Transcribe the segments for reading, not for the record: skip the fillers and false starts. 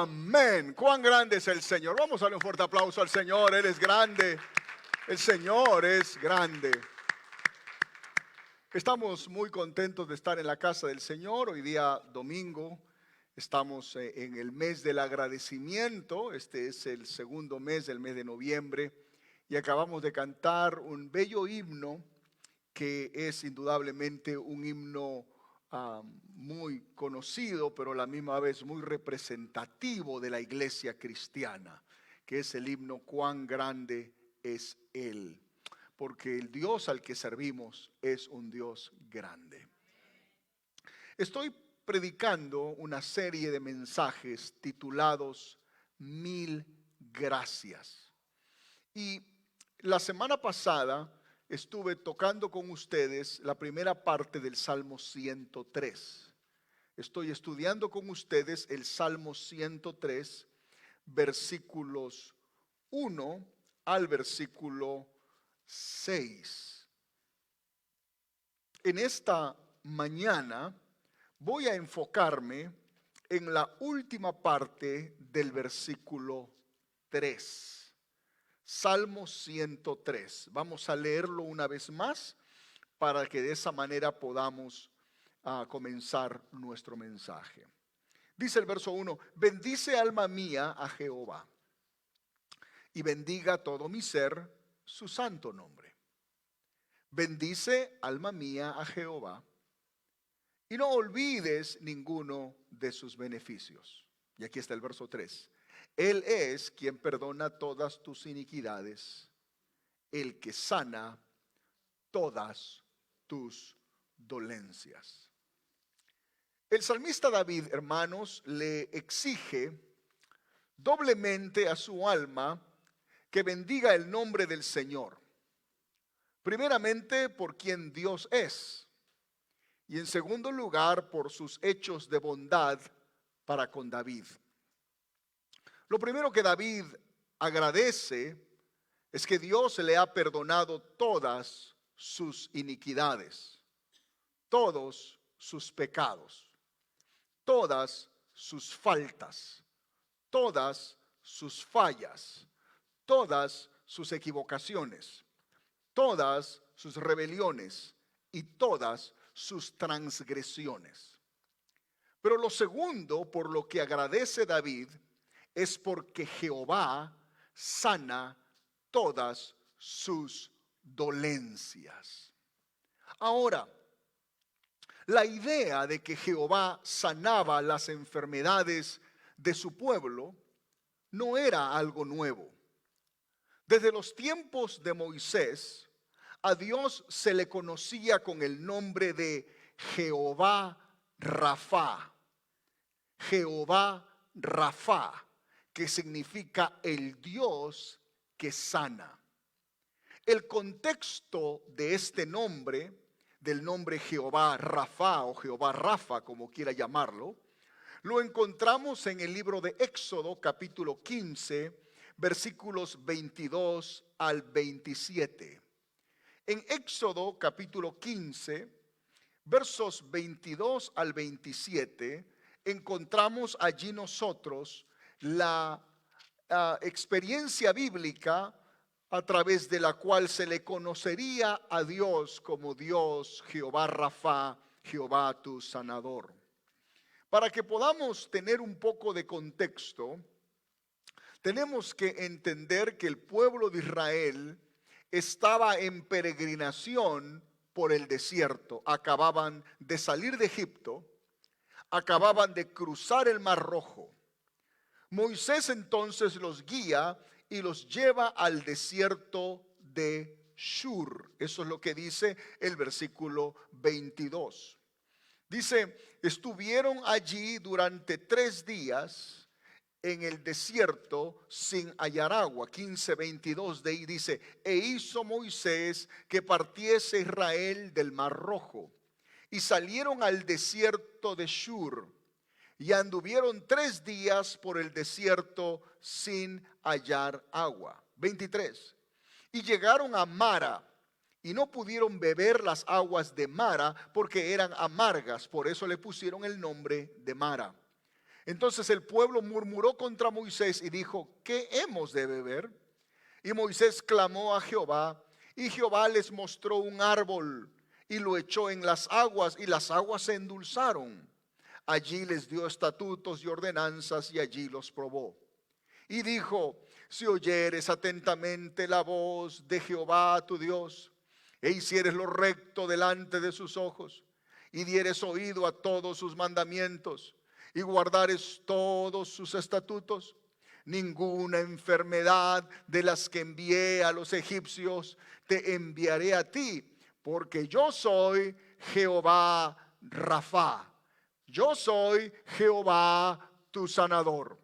Amén. Cuán grande es el Señor. Vamos a darle un fuerte aplauso al Señor. Él es grande. El Señor es grande. Estamos muy contentos de estar en la casa del Señor. Hoy día domingo estamos en el mes del agradecimiento. Este es el segundo mes del mes de noviembre. Y acabamos de cantar un bello himno que es indudablemente un himno muy conocido, pero a la misma vez muy representativo de la iglesia cristiana, que es el himno Cuán grande es Él, porque el Dios al que servimos es un Dios grande. Estoy predicando una serie de mensajes titulados Mil Gracias. Y la semana pasada estuve tocando con ustedes la primera parte del Salmo 103. Estoy estudiando con ustedes el Salmo 103, versículos 1 al versículo 6. En esta mañana voy a enfocarme en la última parte del versículo 3. Salmo 103. Vamos a leerlo una vez más para que de esa manera podamos comenzar nuestro mensaje. Dice el verso 1: bendice alma mía a Jehová, y bendiga todo mi ser su santo nombre. Bendice alma mía a Jehová, y no olvides ninguno de sus beneficios. Y aquí está el verso 3. Él es quien perdona todas tus iniquidades, el que sana todas tus dolencias. El salmista David, hermanos, le exige doblemente a su alma que bendiga el nombre del Señor. Primeramente por quien Dios es, y en segundo lugar por sus hechos de bondad para con David. Lo primero que David agradece es que Dios le ha perdonado todas sus iniquidades, todos sus pecados, todas sus faltas, todas sus fallas, todas sus equivocaciones, todas sus rebeliones y todas sus transgresiones. Pero lo segundo por lo que agradece David es porque Jehová sana todas sus dolencias. Ahora, la idea de que Jehová sanaba las enfermedades de su pueblo no era algo nuevo. Desde los tiempos de Moisés, a Dios se le conocía con el nombre de Jehová Rafa. Jehová Rafa, que significa el Dios que sana. El contexto de este nombre, del nombre Jehová Rafa o Jehová Rafa, como quiera llamarlo, lo encontramos en el libro de Éxodo, capítulo 15, versículos 22 al 27. En Éxodo, capítulo 15, versos 22 al 27, encontramos allí nosotros la experiencia bíblica a través de la cual se le conocería a Dios como Dios Jehová Rafa, Jehová tu sanador. Para que podamos tener un poco de contexto, tenemos que entender que el pueblo de Israel estaba en peregrinación por el desierto. Acababan de salir de Egipto, acababan de cruzar el Mar Rojo. Moisés entonces los guía y los lleva al desierto de Shur. Eso es lo que dice el versículo 22. Dice, estuvieron allí durante 3 días en el desierto sin hallar agua. 15:22 de ahí dice, e hizo Moisés que partiese Israel del Mar Rojo, y salieron al desierto de Shur, y anduvieron 3 días por el desierto sin hallar agua. 23. Y llegaron a Mara, y no pudieron beber las aguas de Mara porque eran amargas, por eso le pusieron el nombre de Mara. Entonces el pueblo murmuró contra Moisés y dijo: ¿qué hemos de beber? Y Moisés clamó a Jehová, y Jehová les mostró un árbol y lo echó en las aguas, y las aguas se endulzaron. Allí les dio estatutos y ordenanzas, y allí los probó. Y dijo: si oyeres atentamente la voz de Jehová tu Dios, e hicieres lo recto delante de sus ojos, y dieres oído a todos sus mandamientos, y guardares todos sus estatutos, ninguna enfermedad de las que envié a los egipcios te enviaré a ti, porque yo soy Jehová Rafa. Yo soy Jehová tu sanador.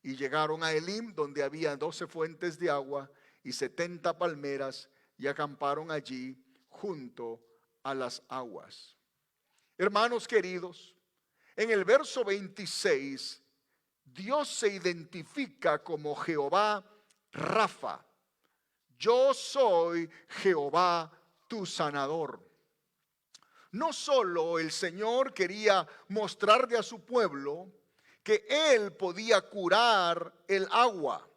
Y llegaron a Elim, donde había 12 fuentes de agua y 70 palmeras, y acamparon allí junto a las aguas. Hermanos queridos, en el verso 26, Dios se identifica como Jehová Rafa. Yo soy Jehová tu sanador. No solo el Señor quería mostrarle a su pueblo que Él podía curar el agua,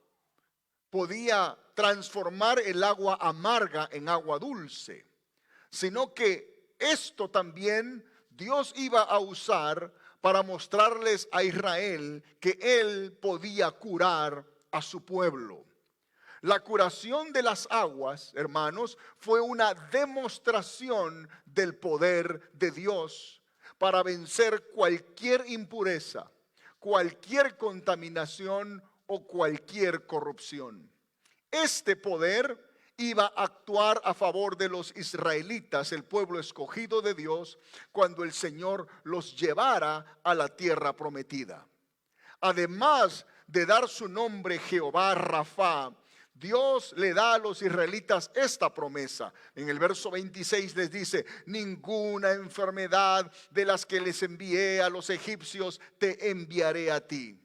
podía transformar el agua amarga en agua dulce, sino que esto también Dios iba a usar para mostrarles a Israel que Él podía curar a su pueblo. La curación de las aguas, hermanos, fue una demostración del poder de Dios para vencer cualquier impureza, cualquier contaminación o cualquier corrupción. Este poder iba a actuar a favor de los israelitas, el pueblo escogido de Dios, cuando el Señor los llevara a la tierra prometida. Además de dar su nombre Jehová Rafa, Dios le da a los israelitas esta promesa. En el verso 26 les dice: ninguna enfermedad de las que les envié a los egipcios te enviaré a ti.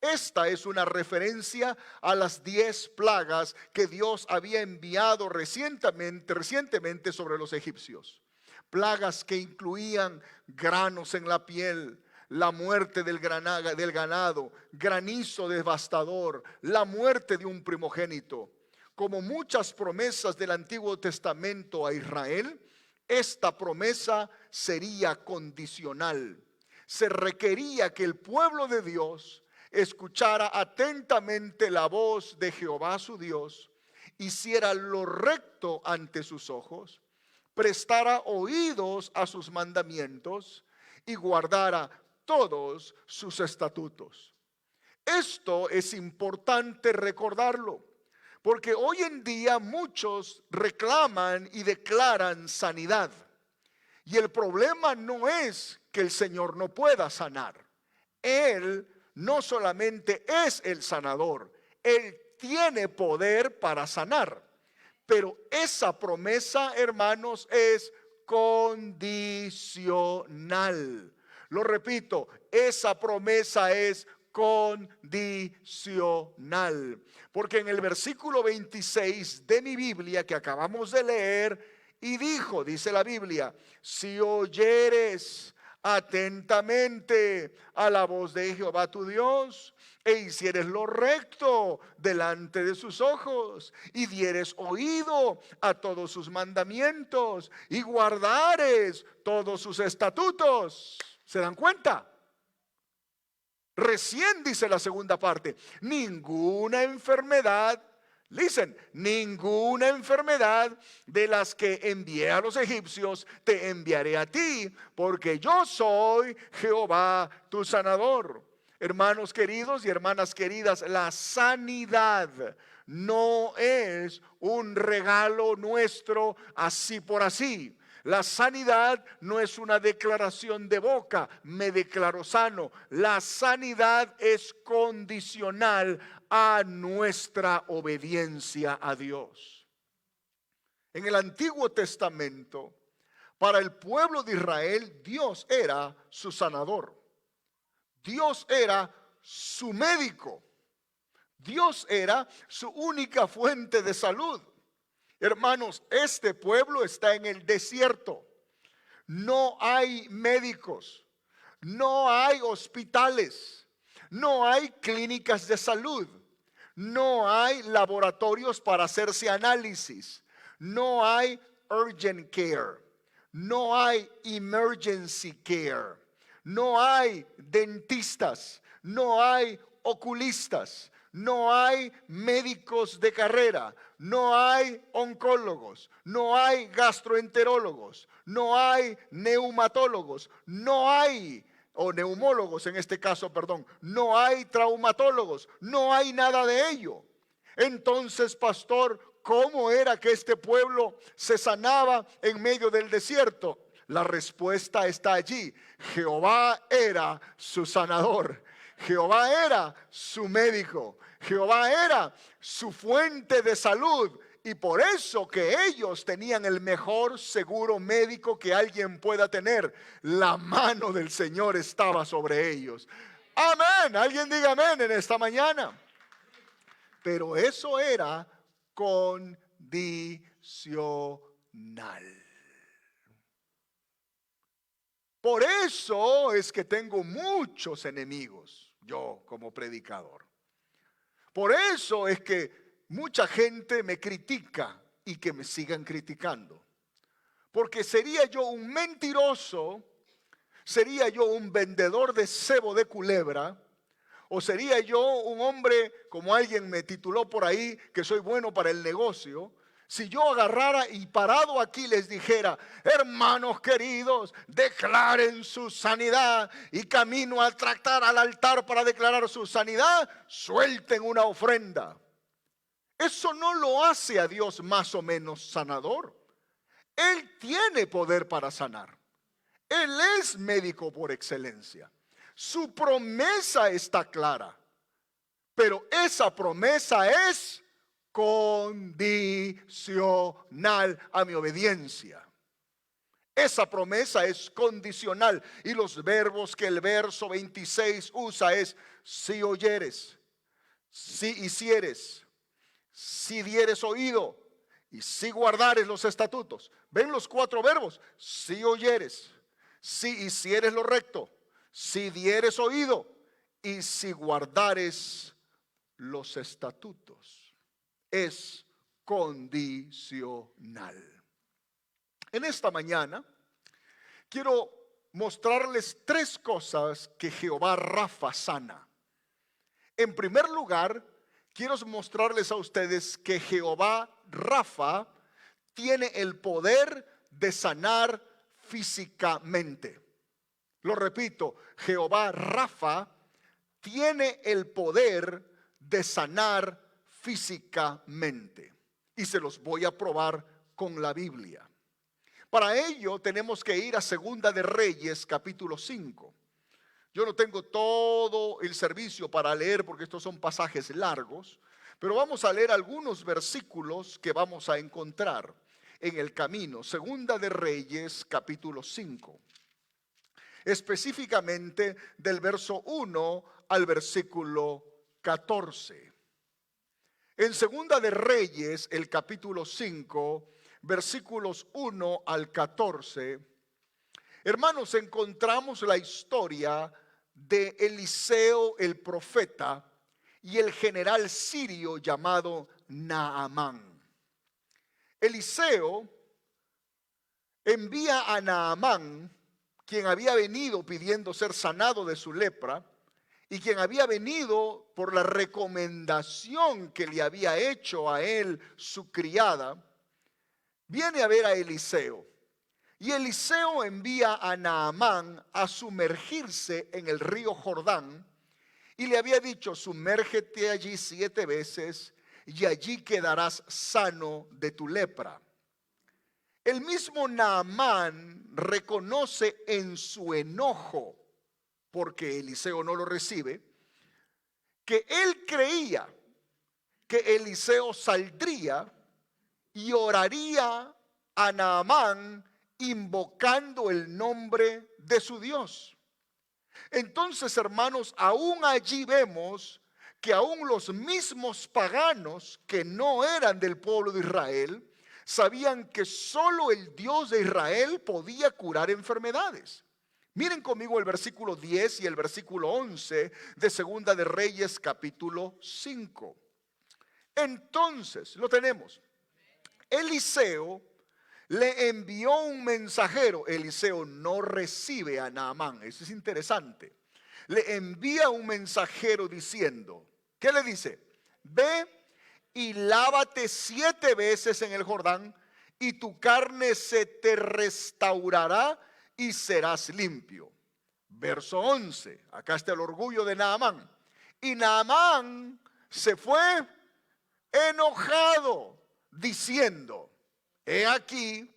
Esta es una referencia a las 10 plagas que Dios había enviado recientemente sobre los egipcios. Plagas que incluían granos en la piel, la muerte del ganado, granizo devastador, la muerte de un primogénito. Como muchas promesas del Antiguo Testamento a Israel, esta promesa sería condicional. Se requería que el pueblo de Dios escuchara atentamente la voz de Jehová su Dios, hiciera lo recto ante sus ojos, prestara oídos a sus mandamientos y guardara todos sus estatutos. Esto es importante recordarlo, porque hoy en día muchos reclaman y declaran sanidad. Y el problema no es que el Señor no pueda sanar. Él no solamente es el sanador, Él tiene poder para sanar. Pero esa promesa, hermanos, es condicional. Lo repito, esa promesa es condicional. Porque en el versículo 26 de mi Biblia que acabamos de leer, y dice la Biblia: si oyeres atentamente a la voz de Jehová tu Dios, e hicieres lo recto delante de sus ojos, y dieres oído a todos sus mandamientos, y guardares todos sus estatutos. ¿Se dan cuenta? Recién dice la segunda parte: ninguna enfermedad, ninguna enfermedad de las que envié a los egipcios te enviaré a ti, porque yo soy Jehová tu sanador. Hermanos queridos y hermanas queridas, la sanidad no es un regalo nuestro así por así. La sanidad no es una declaración de boca: me declaro sano. La sanidad es condicional a nuestra obediencia a Dios. En el Antiguo Testamento, para el pueblo de Israel, Dios era su sanador. Dios era su médico. Dios era su única fuente de salud. Hermanos, este pueblo está en el desierto. No hay médicos, no hay hospitales, No hay clínicas de salud. No hay laboratorios para hacerse análisis. No hay urgent care. No hay emergency care. No hay dentistas. No hay oculistas. No hay médicos de carrera. No hay oncólogos. No hay gastroenterólogos. No hay neumatólogos. No hay o neumólogos en este caso, perdón, no hay traumatólogos, no hay nada de ello. Entonces, pastor, ¿cómo era que este pueblo se sanaba en medio del desierto? La respuesta está allí. Jehová era su sanador. Jehová era su médico. Jehová era su fuente de salud. Y por eso que ellos tenían el mejor seguro médico que alguien pueda tener. La mano del Señor estaba sobre ellos. Amén. Alguien diga amén en esta mañana. Pero eso era condicional. Por eso es que tengo muchos enemigos, yo como predicador. Por eso es que mucha gente me critica y que me sigan criticando. Porque sería yo un mentiroso, sería yo un vendedor de cebo de culebra, o sería yo un hombre, como alguien me tituló por ahí, que soy bueno para el negocio. Si yo agarrara y parado aquí les dijera, hermanos queridos, declaren su sanidad y camino a tratar al altar para declarar su sanidad, suelten una ofrenda. Eso no lo hace a Dios más o menos sanador. Él tiene poder para sanar. Él es médico por excelencia. Su promesa está clara. Pero esa promesa es condicional a mi obediencia. Esa promesa es condicional. Y los verbos que el verso 26 usa es si oyeres, si hicieres, si dieres oído y si guardares los estatutos. ¿Ven los 4 verbos? Si oyeres, si hicieres lo recto, si dieres oído y si guardares los estatutos. Es condicional. En esta mañana quiero mostrarles 3 cosas que Jehová Rafa sana. En primer lugar, quiero mostrarles a ustedes que Jehová Rafa tiene el poder de sanar físicamente. Lo repito, Jehová Rafa tiene el poder de sanar físicamente. Y se los voy a probar con la Biblia. Para ello tenemos que ir a Segunda de Reyes, capítulo 5. Yo no tengo todo el servicio para leer porque estos son pasajes largos, pero vamos a leer algunos versículos que vamos a encontrar en el camino. Segunda de Reyes, capítulo 5. Específicamente del verso 1 al versículo 14. En Segunda de Reyes, el capítulo 5, versículos 1 al 14, hermanos, encontramos la historia de Eliseo el profeta y el general sirio llamado Naamán. Eliseo envía a Naamán, quien había venido pidiendo ser sanado de su lepra y quien había venido por la recomendación que le había hecho a él su criada, viene a ver a Eliseo. Y Eliseo envía a Naamán a sumergirse en el río Jordán y le había dicho, sumérgete allí 7 veces y allí quedarás sano de tu lepra. El mismo Naamán reconoce en su enojo, porque Eliseo no lo recibe, que él creía que Eliseo saldría y oraría a Naamán invocando el nombre de su Dios. Entonces, hermanos, aún allí vemos que aún los mismos paganos que no eran del pueblo de Israel sabían que solo el Dios de Israel podía curar enfermedades. Miren conmigo el versículo 10 y el versículo 11 de Segunda de Reyes capítulo 5. Entonces, lo tenemos. Eliseo le envió un mensajero. Eliseo no recibe a Naamán. Eso es interesante. Le envía un mensajero diciendo, ¿qué le dice? Ve y lávate 7 veces en el Jordán y tu carne se te restaurará y serás limpio. Verso 11, acá está el orgullo de Naamán. Y Naamán se fue enojado, diciendo, he aquí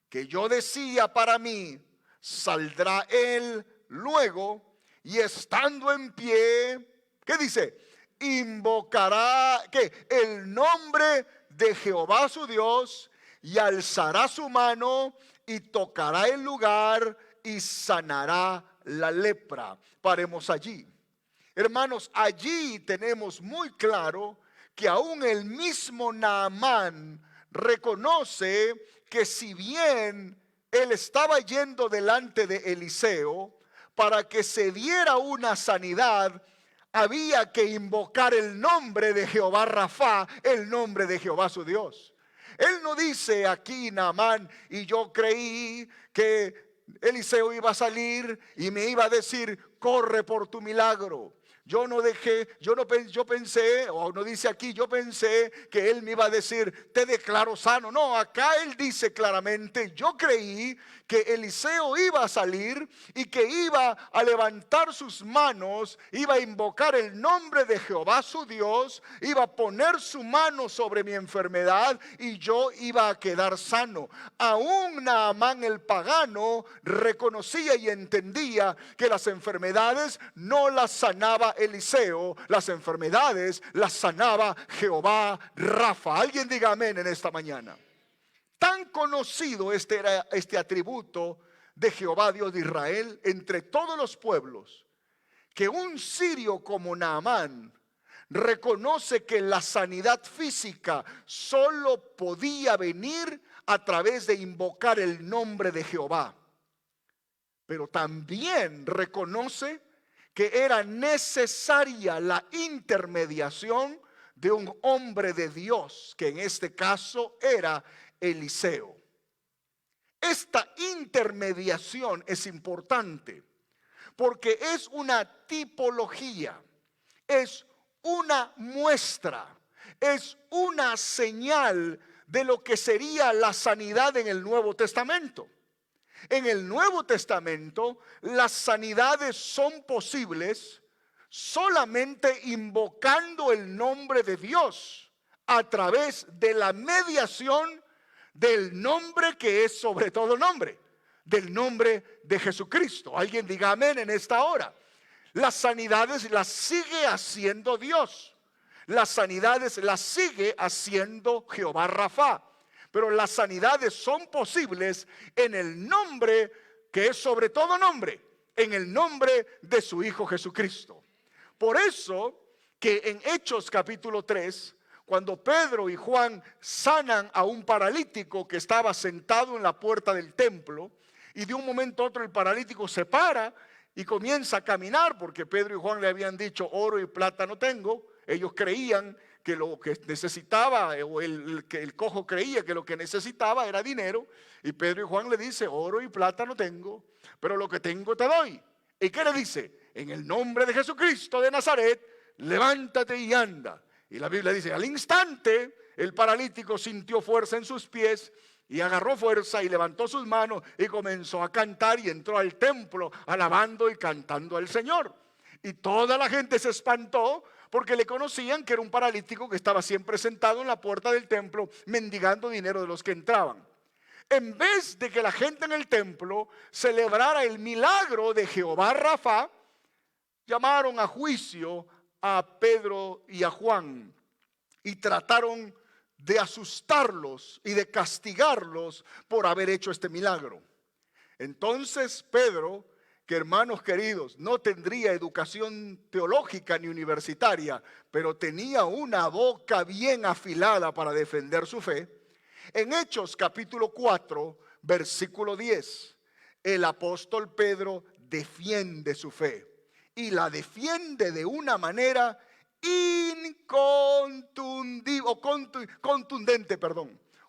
que yo decía para mí, saldrá él luego, y estando en pie, ¿qué dice? Invocará, ¿qué? El nombre de Jehová su Dios, y alzará su mano, y tocará el lugar, y sanará la lepra. Paremos allí. Hermanos, allí tenemos muy claro que aún el mismo Naamán reconoce que si bien él estaba yendo delante de Eliseo para que se diera una sanidad, había que invocar el nombre de Jehová Rafa, el nombre de Jehová su Dios. Él no dice aquí Naamán, y yo creí que Eliseo iba a salir y me iba a decir, corre por tu milagro. Yo pensé, o no dice aquí, yo pensé que él me iba a decir, te declaro sano. No, acá él dice claramente, yo creí que Eliseo iba a salir y que iba a levantar sus manos, iba a invocar el nombre de Jehová su Dios, iba a poner su mano sobre mi enfermedad y yo iba a quedar sano. Aún Naamán el pagano reconocía y entendía que las enfermedades no las sanaba Eliseo, las enfermedades las sanaba Jehová Rafa. Alguien diga amén en esta mañana. Tan conocido era este atributo de Jehová Dios de Israel entre todos los pueblos, que un sirio como Naamán reconoce que la sanidad física solo podía venir a través de invocar el nombre de Jehová. Pero también reconoce que era necesaria la intermediación de un hombre de Dios, que en este caso era Eliseo. Esta intermediación es importante porque es una tipología, es una muestra, es una señal de lo que sería la sanidad en el Nuevo Testamento. En el Nuevo Testamento las sanidades son posibles solamente invocando el nombre de Dios a través de la mediación del nombre que es sobre todo nombre, del nombre de Jesucristo. Alguien diga amén en esta hora. Las sanidades las sigue haciendo Dios. Las sanidades las sigue haciendo Jehová Rafa. Pero las sanidades son posibles en el nombre que es sobre todo nombre, en el nombre de su Hijo Jesucristo. Por eso que en Hechos capítulo 3, cuando Pedro y Juan sanan a un paralítico que estaba sentado en la puerta del templo, y de un momento a otro el paralítico se para y comienza a caminar, porque Pedro y Juan le habían dicho, oro y plata no tengo. Ellos creían que lo que necesitaba, o que el cojo creía que lo que necesitaba era dinero, y Pedro y Juan le dice, oro y plata no tengo, pero lo que tengo te doy. ¿Y qué le dice? En el nombre de Jesucristo de Nazaret, levántate y anda. Y la Biblia dice, al instante el paralítico sintió fuerza en sus pies y agarró fuerza y levantó sus manos y comenzó a cantar y entró al templo alabando y cantando al Señor. Y toda la gente se espantó porque le conocían que era un paralítico que estaba siempre sentado en la puerta del templo mendigando dinero de los que entraban. En vez de que la gente en el templo celebrara el milagro de Jehová Rafa, llamaron a juicio a Pedro y a Juan y trataron de asustarlos y de castigarlos por haber hecho este milagro. Entonces Pedro, que hermanos queridos, no tendría educación teológica ni universitaria, pero tenía una boca bien afilada para defender su fe. En Hechos capítulo 4, versículo 10, el apóstol Pedro defiende su fe. Y la defiende de una manera contundente,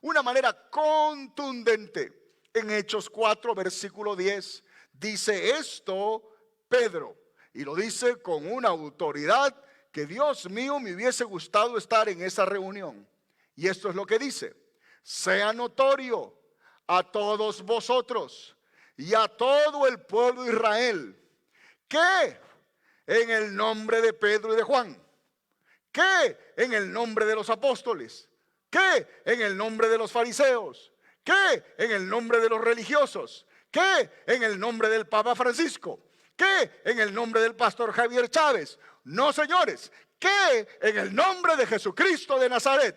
una manera contundente. En Hechos 4, versículo 10, dice esto Pedro, y lo dice con una autoridad que, Dios mío, me hubiese gustado estar en esa reunión. Y esto es lo que dice: sea notorio a todos vosotros y a todo el pueblo de Israel que en el nombre de Pedro y de Juan, que en el nombre de los apóstoles, que en el nombre de los fariseos, que en el nombre de los religiosos, que en el nombre del Papa Francisco, que en el nombre del pastor Javier Chávez, no, señores, que en el nombre de Jesucristo de Nazaret,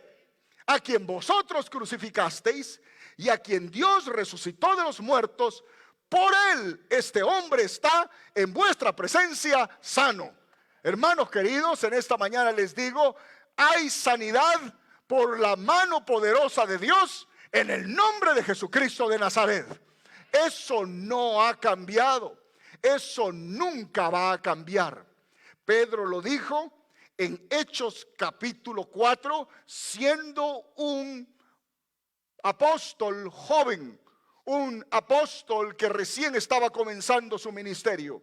a quien vosotros crucificasteis y a quien Dios resucitó de los muertos, por él este hombre está en vuestra presencia sano. Hermanos queridos, en esta mañana les digo, hay sanidad por la mano poderosa de Dios en el nombre de Jesucristo de Nazaret. Eso no ha cambiado, eso nunca va a cambiar. Pedro lo dijo en Hechos capítulo 4, siendo un apóstol joven, un apóstol que recién estaba comenzando su ministerio.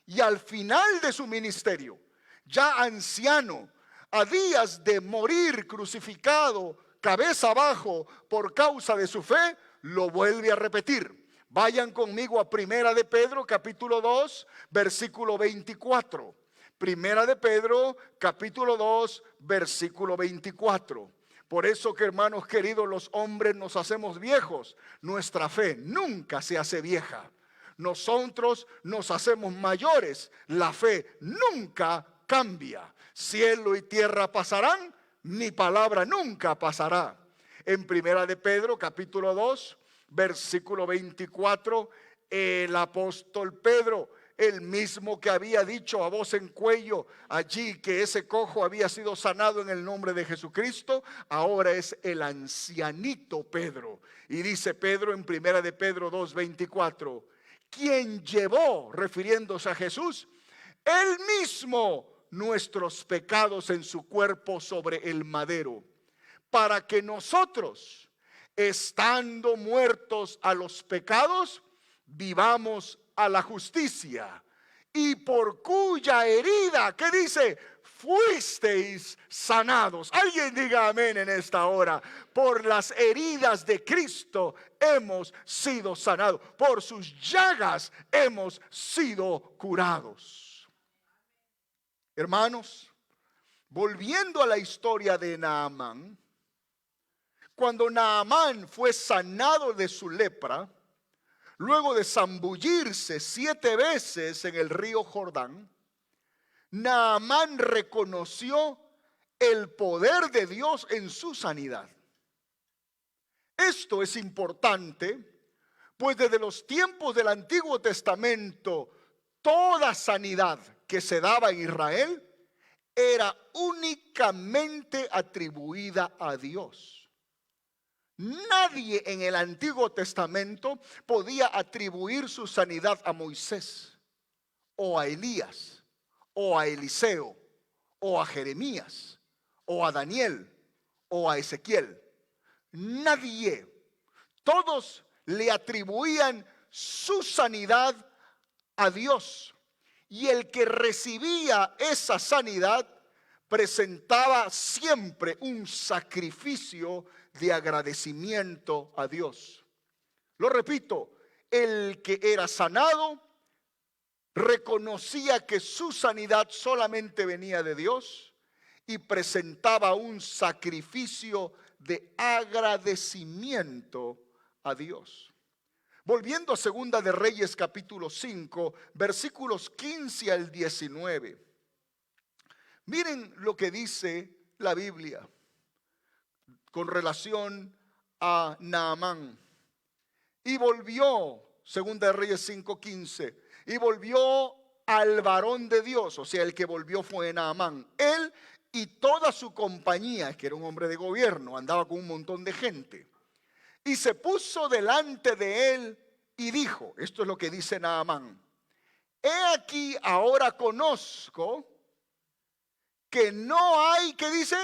Y al final de su ministerio, ya anciano, a días de morir crucificado, cabeza abajo por causa de su fe, lo vuelve a repetir. Vayan conmigo a Primera de Pedro capítulo 2, versículo 24. Primera de Pedro capítulo 2, versículo 24. Por eso que, hermanos queridos, los hombres nos hacemos viejos, nuestra fe nunca se hace vieja. Nosotros nos hacemos mayores, la fe nunca cambia. Cielo y tierra pasarán, mi palabra nunca pasará. En Primera de Pedro capítulo 2, versículo 24, el apóstol Pedro, el mismo que había dicho a voz en cuello allí que ese cojo había sido sanado en el nombre de Jesucristo, ahora es el ancianito Pedro. Y dice Pedro en Primera de Pedro 2:24, quien llevó, refiriéndose a Jesús, él mismo nuestros pecados en su cuerpo sobre el madero, para que nosotros, estando muertos a los pecados, vivamos a la justicia, y por cuya herida, ¿qué dice? Fuisteis sanados. Alguien diga amén en esta hora. Por las heridas de Cristo hemos sido sanados, por sus llagas hemos sido curados. Hermanos, volviendo a la historia de Naamán, cuando Naamán fue sanado de su lepra, luego de zambullirse 7 veces en el río Jordán, Naamán reconoció el poder de Dios en su sanidad. Esto es importante, pues desde los tiempos del Antiguo Testamento, toda sanidad que se daba en Israel era únicamente atribuida a Dios. Nadie en el Antiguo Testamento podía atribuir su sanidad a Moisés, o a Elías, o a Eliseo, o a Jeremías, o a Daniel, o a Ezequiel. Nadie. Todos le atribuían su sanidad a Dios. Y el que recibía esa sanidad presentaba siempre un sacrificio de agradecimiento a Dios. Lo repito, el que era sanado reconocía que su sanidad solamente venía de Dios y presentaba un sacrificio de agradecimiento a Dios. Volviendo a Segunda de Reyes capítulo 5, versículos 15 al 19. Miren lo que dice la Biblia con relación a Naamán. Y volvió, Segunda de Reyes 5:15, y volvió al varón de Dios, o sea, el que volvió fue Naamán. Él y toda su compañía, que era un hombre de gobierno, andaba con un montón de gente. Y se puso delante de él y dijo, esto es lo que dice Naamán: he aquí ahora conozco que no hay, ¿qué dice?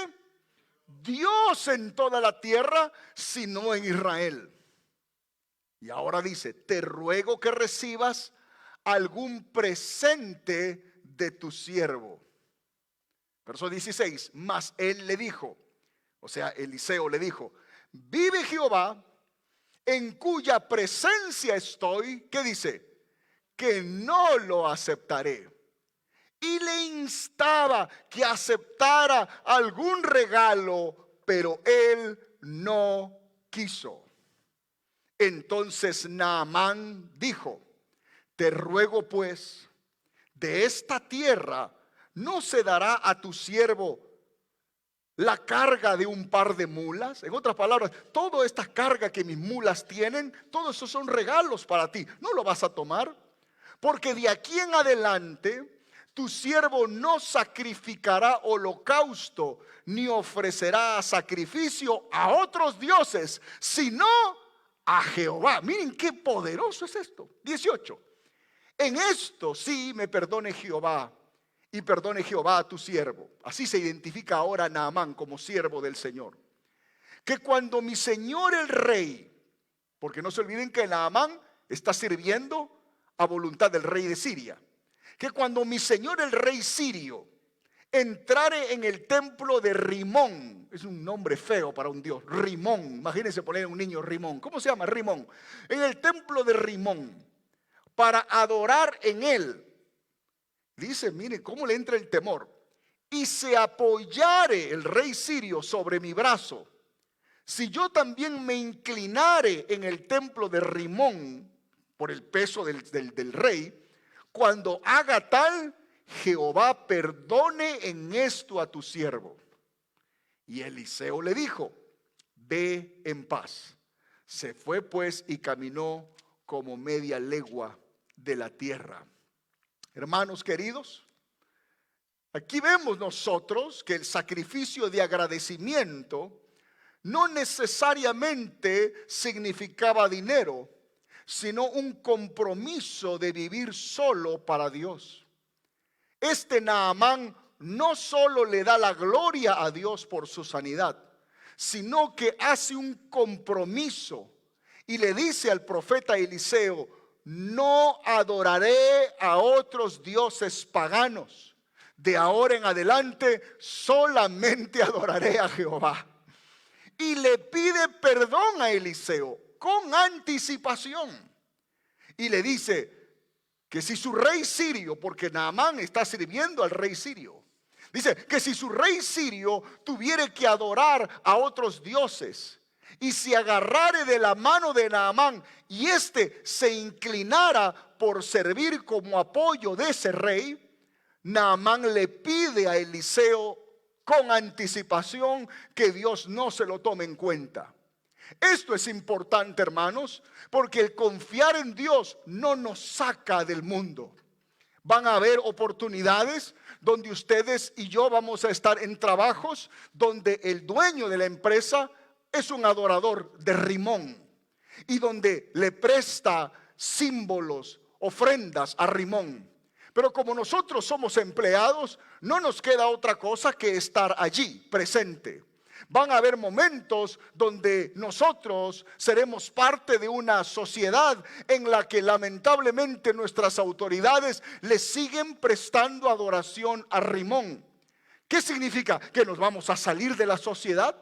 Dios en toda la tierra, sino en Israel. Y ahora dice, te ruego que recibas algún presente de tu siervo. Verso 16, mas él le dijo, o sea, Eliseo le dijo, vive Jehová, en cuya presencia estoy, ¿qué dice? Que no lo aceptaré. Y le instaba que aceptara algún regalo, pero él no quiso. Entonces Naamán dijo, te ruego pues, de esta tierra no se dará a tu siervo la carga de un par de mulas. En otras palabras, toda esta carga que mis mulas tienen, todo eso son regalos para ti. ¿No lo vas a tomar? Porque de aquí en adelante tu siervo no sacrificará holocausto ni ofrecerá sacrificio a otros dioses, sino a Jehová. Miren qué poderoso es esto. 18. En esto sí me perdone Jehová y perdone Jehová a tu siervo. Así se identifica ahora Naamán como siervo del Señor. Que cuando mi señor el rey, porque no se olviden que Naamán está sirviendo a voluntad del rey de Siria, que cuando mi señor el rey sirio entrare en el templo de Rimón, es un nombre feo para un dios, Rimón, imagínense poner a un niño Rimón, ¿cómo se llama? Rimón. En el templo de Rimón, para adorar en él, dice, mire cómo le entra el temor, y se apoyare el rey sirio sobre mi brazo, si yo también me inclinare en el templo de Rimón, por el peso del rey, cuando haga tal, Jehová perdone en esto a tu siervo. Y Eliseo le dijo, ve en paz. Se fue pues y caminó como media legua de la tierra. Hermanos queridos, aquí vemos nosotros que el sacrificio de agradecimiento no necesariamente significaba dinero, sino un compromiso de vivir solo para Dios. Este Naamán no solo le da la gloria a Dios por su sanidad, sino que hace un compromiso y le dice al profeta Eliseo, no adoraré a otros dioses paganos, de ahora en adelante solamente adoraré a Jehová. Y le pide perdón a Eliseo con anticipación. Y le dice que si su rey sirio, porque Naamán está sirviendo al rey sirio, dice que si su rey sirio tuviera que adorar a otros dioses y se agarrare de la mano de Naamán y éste se inclinara por servir como apoyo de ese rey, Naamán le pide a Eliseo con anticipación que Dios no se lo tome en cuenta. Esto es importante, hermanos, porque el confiar en Dios no nos saca del mundo. Van a haber oportunidades donde ustedes y yo vamos a estar en trabajos donde el dueño de la empresa es un adorador de Rimón y donde le presta símbolos, ofrendas a Rimón. Pero como nosotros somos empleados, no nos queda otra cosa que estar allí, presente. Van a haber momentos donde nosotros seremos parte de una sociedad en la que lamentablemente nuestras autoridades le siguen prestando adoración a Rimón. ¿Qué significa? ¿Que nos vamos a salir de la sociedad?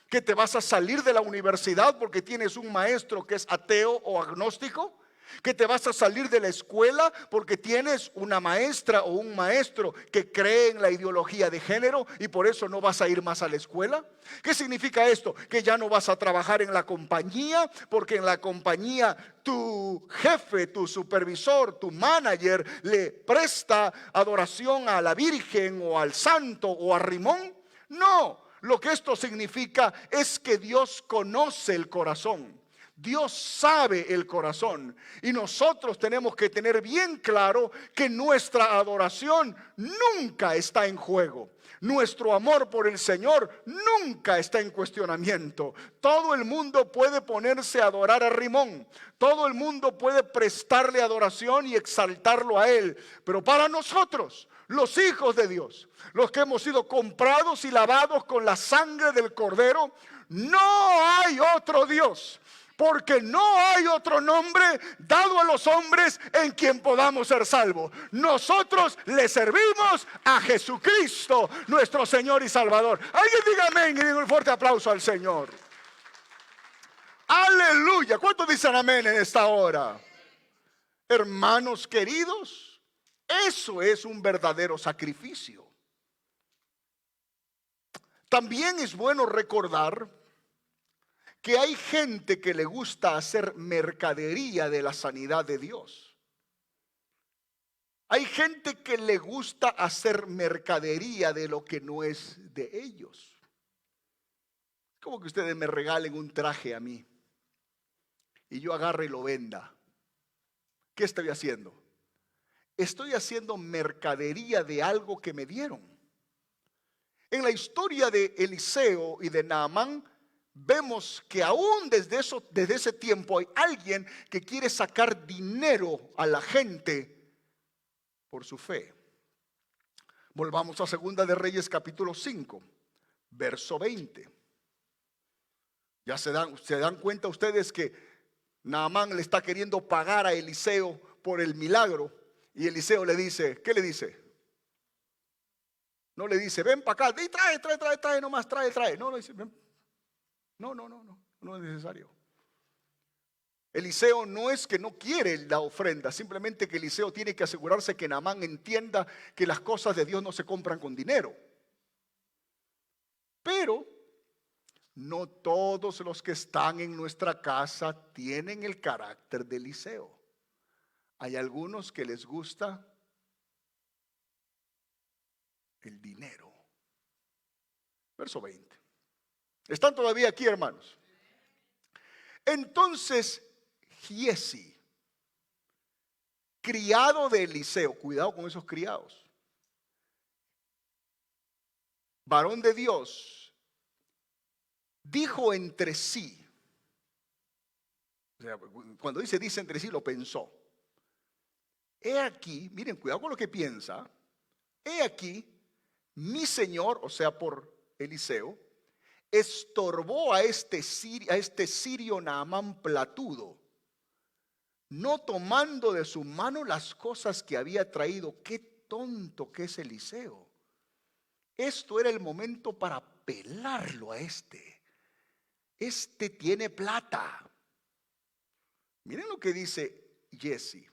¿Que te vas a salir de la universidad porque tienes un maestro que es ateo o agnóstico? ¿Que te vas a salir de la escuela porque tienes una maestra o un maestro que cree en la ideología de género y por eso no vas a ir más a la escuela? ¿Qué significa esto? Que ya no vas a trabajar en la compañía porque en la compañía tu jefe, tu supervisor, tu manager le presta adoración a la Virgen o al santo o a Rimón. No, lo que esto significa es que Dios conoce el corazón. Dios sabe el corazón y nosotros tenemos que tener bien claro que nuestra adoración nunca está en juego. Nuestro amor por el Señor nunca está en cuestionamiento. Todo el mundo puede ponerse a adorar a Rimón. Todo el mundo puede prestarle adoración y exaltarlo a Él. Pero para nosotros, los hijos de Dios, los que hemos sido comprados y lavados con la sangre del Cordero, no hay otro Dios. Porque no hay otro nombre dado a los hombres en quien podamos ser salvos. Nosotros le servimos a Jesucristo, nuestro Señor y Salvador. Alguien diga amén y diga un fuerte aplauso al Señor. Aleluya. ¿Cuántos dicen amén en esta hora? Hermanos queridos, eso es un verdadero sacrificio. También es bueno recordar que hay gente que le gusta hacer mercadería de la sanidad de Dios. Hay gente que le gusta hacer mercadería de lo que no es de ellos. Como que ustedes me regalen un traje a mí y yo agarre y lo venda. ¿Qué estoy haciendo? Estoy haciendo mercadería de algo que me dieron. En la historia de Eliseo y de Naamán, vemos que aún desde ese tiempo hay alguien que quiere sacar dinero a la gente por su fe. Volvamos a Segunda de Reyes capítulo 5, verso 20. Ya se dan cuenta ustedes que Naamán le está queriendo pagar a Eliseo por el milagro. Y Eliseo le dice, ¿qué le dice? No le dice, ven para acá, y trae, nomás trae. No, le dice, ven. No es necesario. Eliseo no es que no quiere la ofrenda, simplemente que Eliseo tiene que asegurarse que Naamán entienda que las cosas de Dios no se compran con dinero. Pero no todos los que están en nuestra casa tienen el carácter de Eliseo. Hay algunos que les gusta el dinero. Verso 20. ¿Están todavía aquí, hermanos? Entonces Giesi, criado de Eliseo, cuidado con esos criados, varón de Dios, dijo entre sí, o sea, cuando dice entre sí, lo pensó. He aquí, miren, cuidado con lo que piensa. He aquí, mi señor, o sea, por Eliseo, estorbó a este sirio Naamán platudo, no tomando de su mano las cosas que había traído. Qué tonto que es Eliseo. Esto era el momento para pelarlo a este. Este tiene plata. Miren lo que dice Giesi.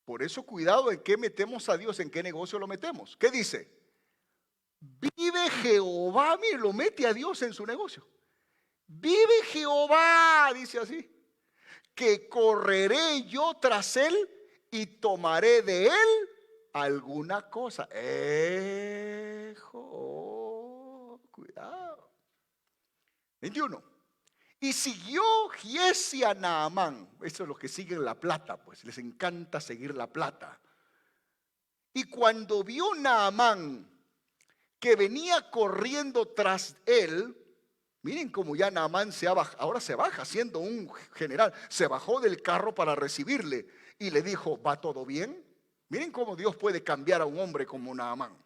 Por eso cuidado en qué metemos a Dios, en qué negocio lo metemos. ¿Qué dice? Vive Jehová, mire, lo mete a Dios en su negocio. Vive Jehová, dice así, que correré yo tras él y tomaré de él alguna cosa. Cuidado. 21. Y siguió Giesi a Naamán. Estos son los que siguen la plata, pues les encanta seguir la plata. Y cuando vio Naamán que venía corriendo tras él, miren cómo ya Naamán ahora se baja siendo un general, se bajó del carro para recibirle y le dijo, ¿va todo bien? Miren cómo Dios puede cambiar a un hombre como Naamán.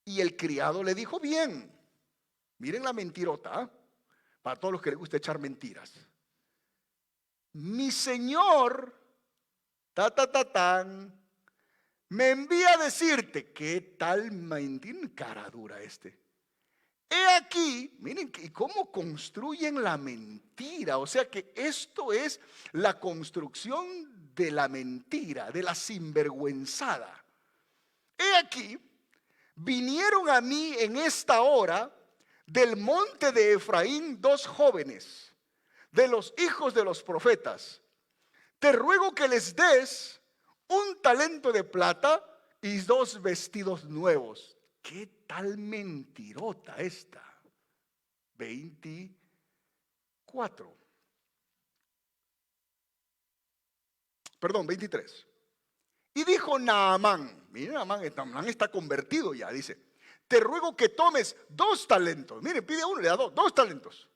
Y el criado le dijo, bien. Miren la mentirota, ¿eh? Para todos los que les gusta echar mentiras. Mi señor, me envía a decirte, ¿qué tal mentir? Cara dura este. He aquí, miren cómo construyen la mentira. O sea que esto es la construcción de la mentira, de la sinvergüenzada. He aquí, vinieron a mí en esta hora del monte de Efraín 2 jóvenes, de los hijos de los profetas. Te ruego que les des un talento de plata y 2 vestidos nuevos. ¿Qué tal mentirota esta? 24. 24. Perdón, 23. Y dijo Naamán, miren, Naamán está convertido ya, dice, te ruego que tomes 2 talentos. Miren, pide uno, le da 2 talentos.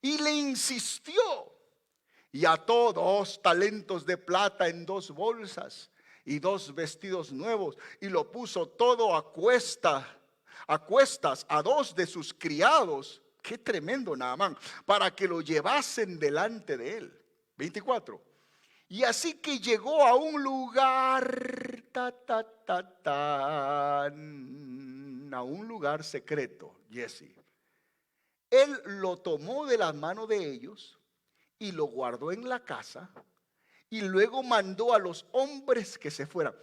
Y le insistió y ató 2 talentos de plata en 2 bolsas y 2 vestidos nuevos y lo puso todo a cuestas a 2 de sus criados. Qué tremendo Naamán, para que lo llevasen delante de él. 24. Y así que llegó a un lugar, a un lugar secreto, Jesse. Él lo tomó de las manos de ellos y lo guardó en la casa y luego mandó a los hombres que se fueran.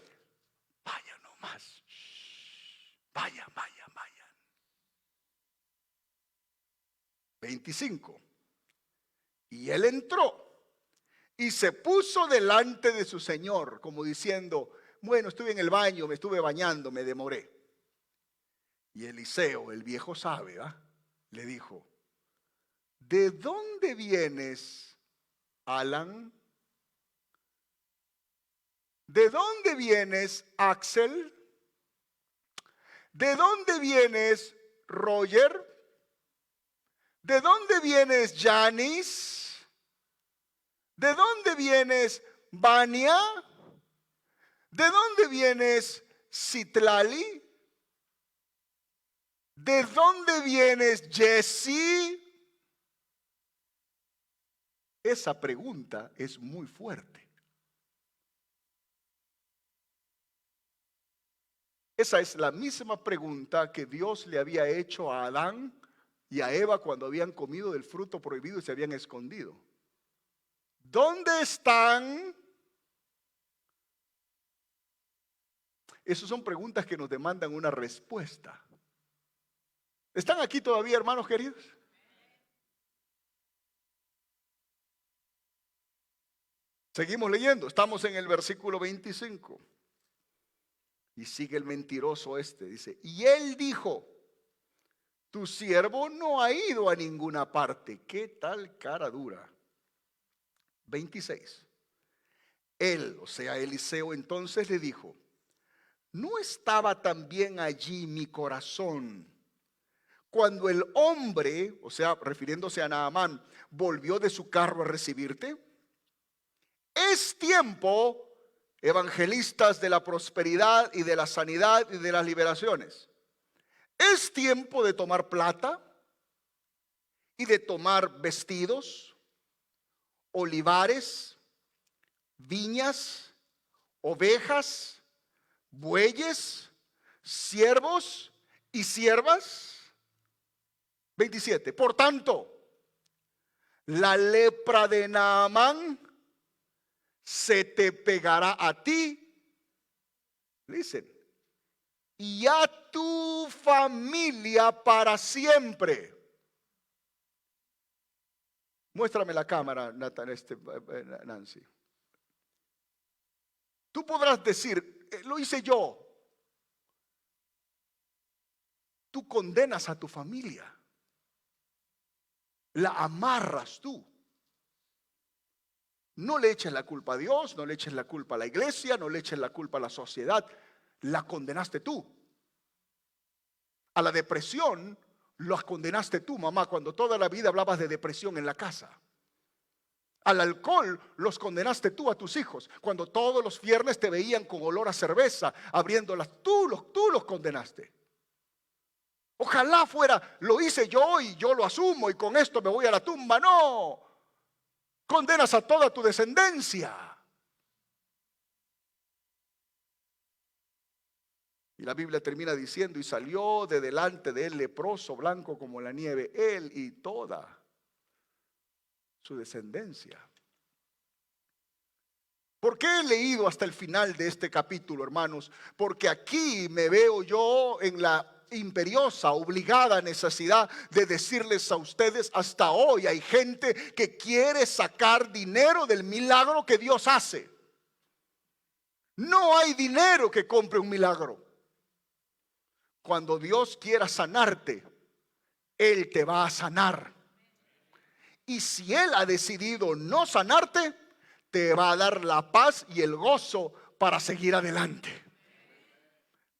Vayan nomás, vayan. 25. Y él entró y se puso delante de su señor, como diciendo, bueno, estuve en el baño, me estuve bañando, me demoré. Y Eliseo, el viejo sabio, le dijo, ¿de dónde vienes, Alan? ¿De dónde vienes, Axel? ¿De dónde vienes, Roger? ¿De dónde vienes, Janice? ¿De dónde vienes, Vania? ¿De dónde vienes, Citlali? ¿De dónde vienes, Jesse? Esa pregunta es muy fuerte. Esa es la misma pregunta que Dios le había hecho a Adán y a Eva cuando habían comido del fruto prohibido y se habían escondido. ¿Dónde están? Esas son preguntas que nos demandan una respuesta. ¿Están aquí todavía, hermanos queridos? Seguimos leyendo, estamos en el versículo 25. Y sigue el mentiroso dice, y él dijo, tu siervo no ha ido a ninguna parte. ¿Qué tal cara dura? 26. Él, o sea, Eliseo, entonces le dijo, ¿no estaba también allí mi corazón cuando el hombre, o sea, refiriéndose a Naamán, volvió de su carro a recibirte? Es tiempo, evangelistas de la prosperidad y de la sanidad y de las liberaciones. Es tiempo de tomar plata y de tomar vestidos, olivares, viñas, ovejas, bueyes, siervos y siervas. 27. Por tanto, la lepra de Naamán se te pegará a ti, listen, y a tu familia para siempre. Muéstrame la cámara, Nancy. Tú podrás decir, lo hice yo. Tú condenas a tu familia. La amarras tú. No le eches la culpa a Dios, no le eches la culpa a la iglesia, no le eches la culpa a la sociedad. La condenaste tú. A la depresión los condenaste tú, mamá, cuando toda la vida hablabas de depresión en la casa. Al alcohol los condenaste tú a tus hijos, cuando todos los viernes te veían con olor a cerveza, abriéndolas. Tú los condenaste. Ojalá fuera, lo hice yo y yo lo asumo y con esto me voy a la tumba. No, condenas a toda tu descendencia. Y la Biblia termina diciendo, y salió de delante de él leproso, blanco como la nieve, él y toda su descendencia. ¿Por qué he leído hasta el final de este capítulo, hermanos? Porque aquí me veo yo en la imperiosa, obligada necesidad de decirles a ustedes, hasta hoy hay gente que quiere sacar dinero del milagro que Dios hace. No hay dinero que compre un milagro. Cuando Dios quiera sanarte, Él te va a sanar. Y si Él ha decidido no sanarte, te va a dar la paz y el gozo para seguir adelante.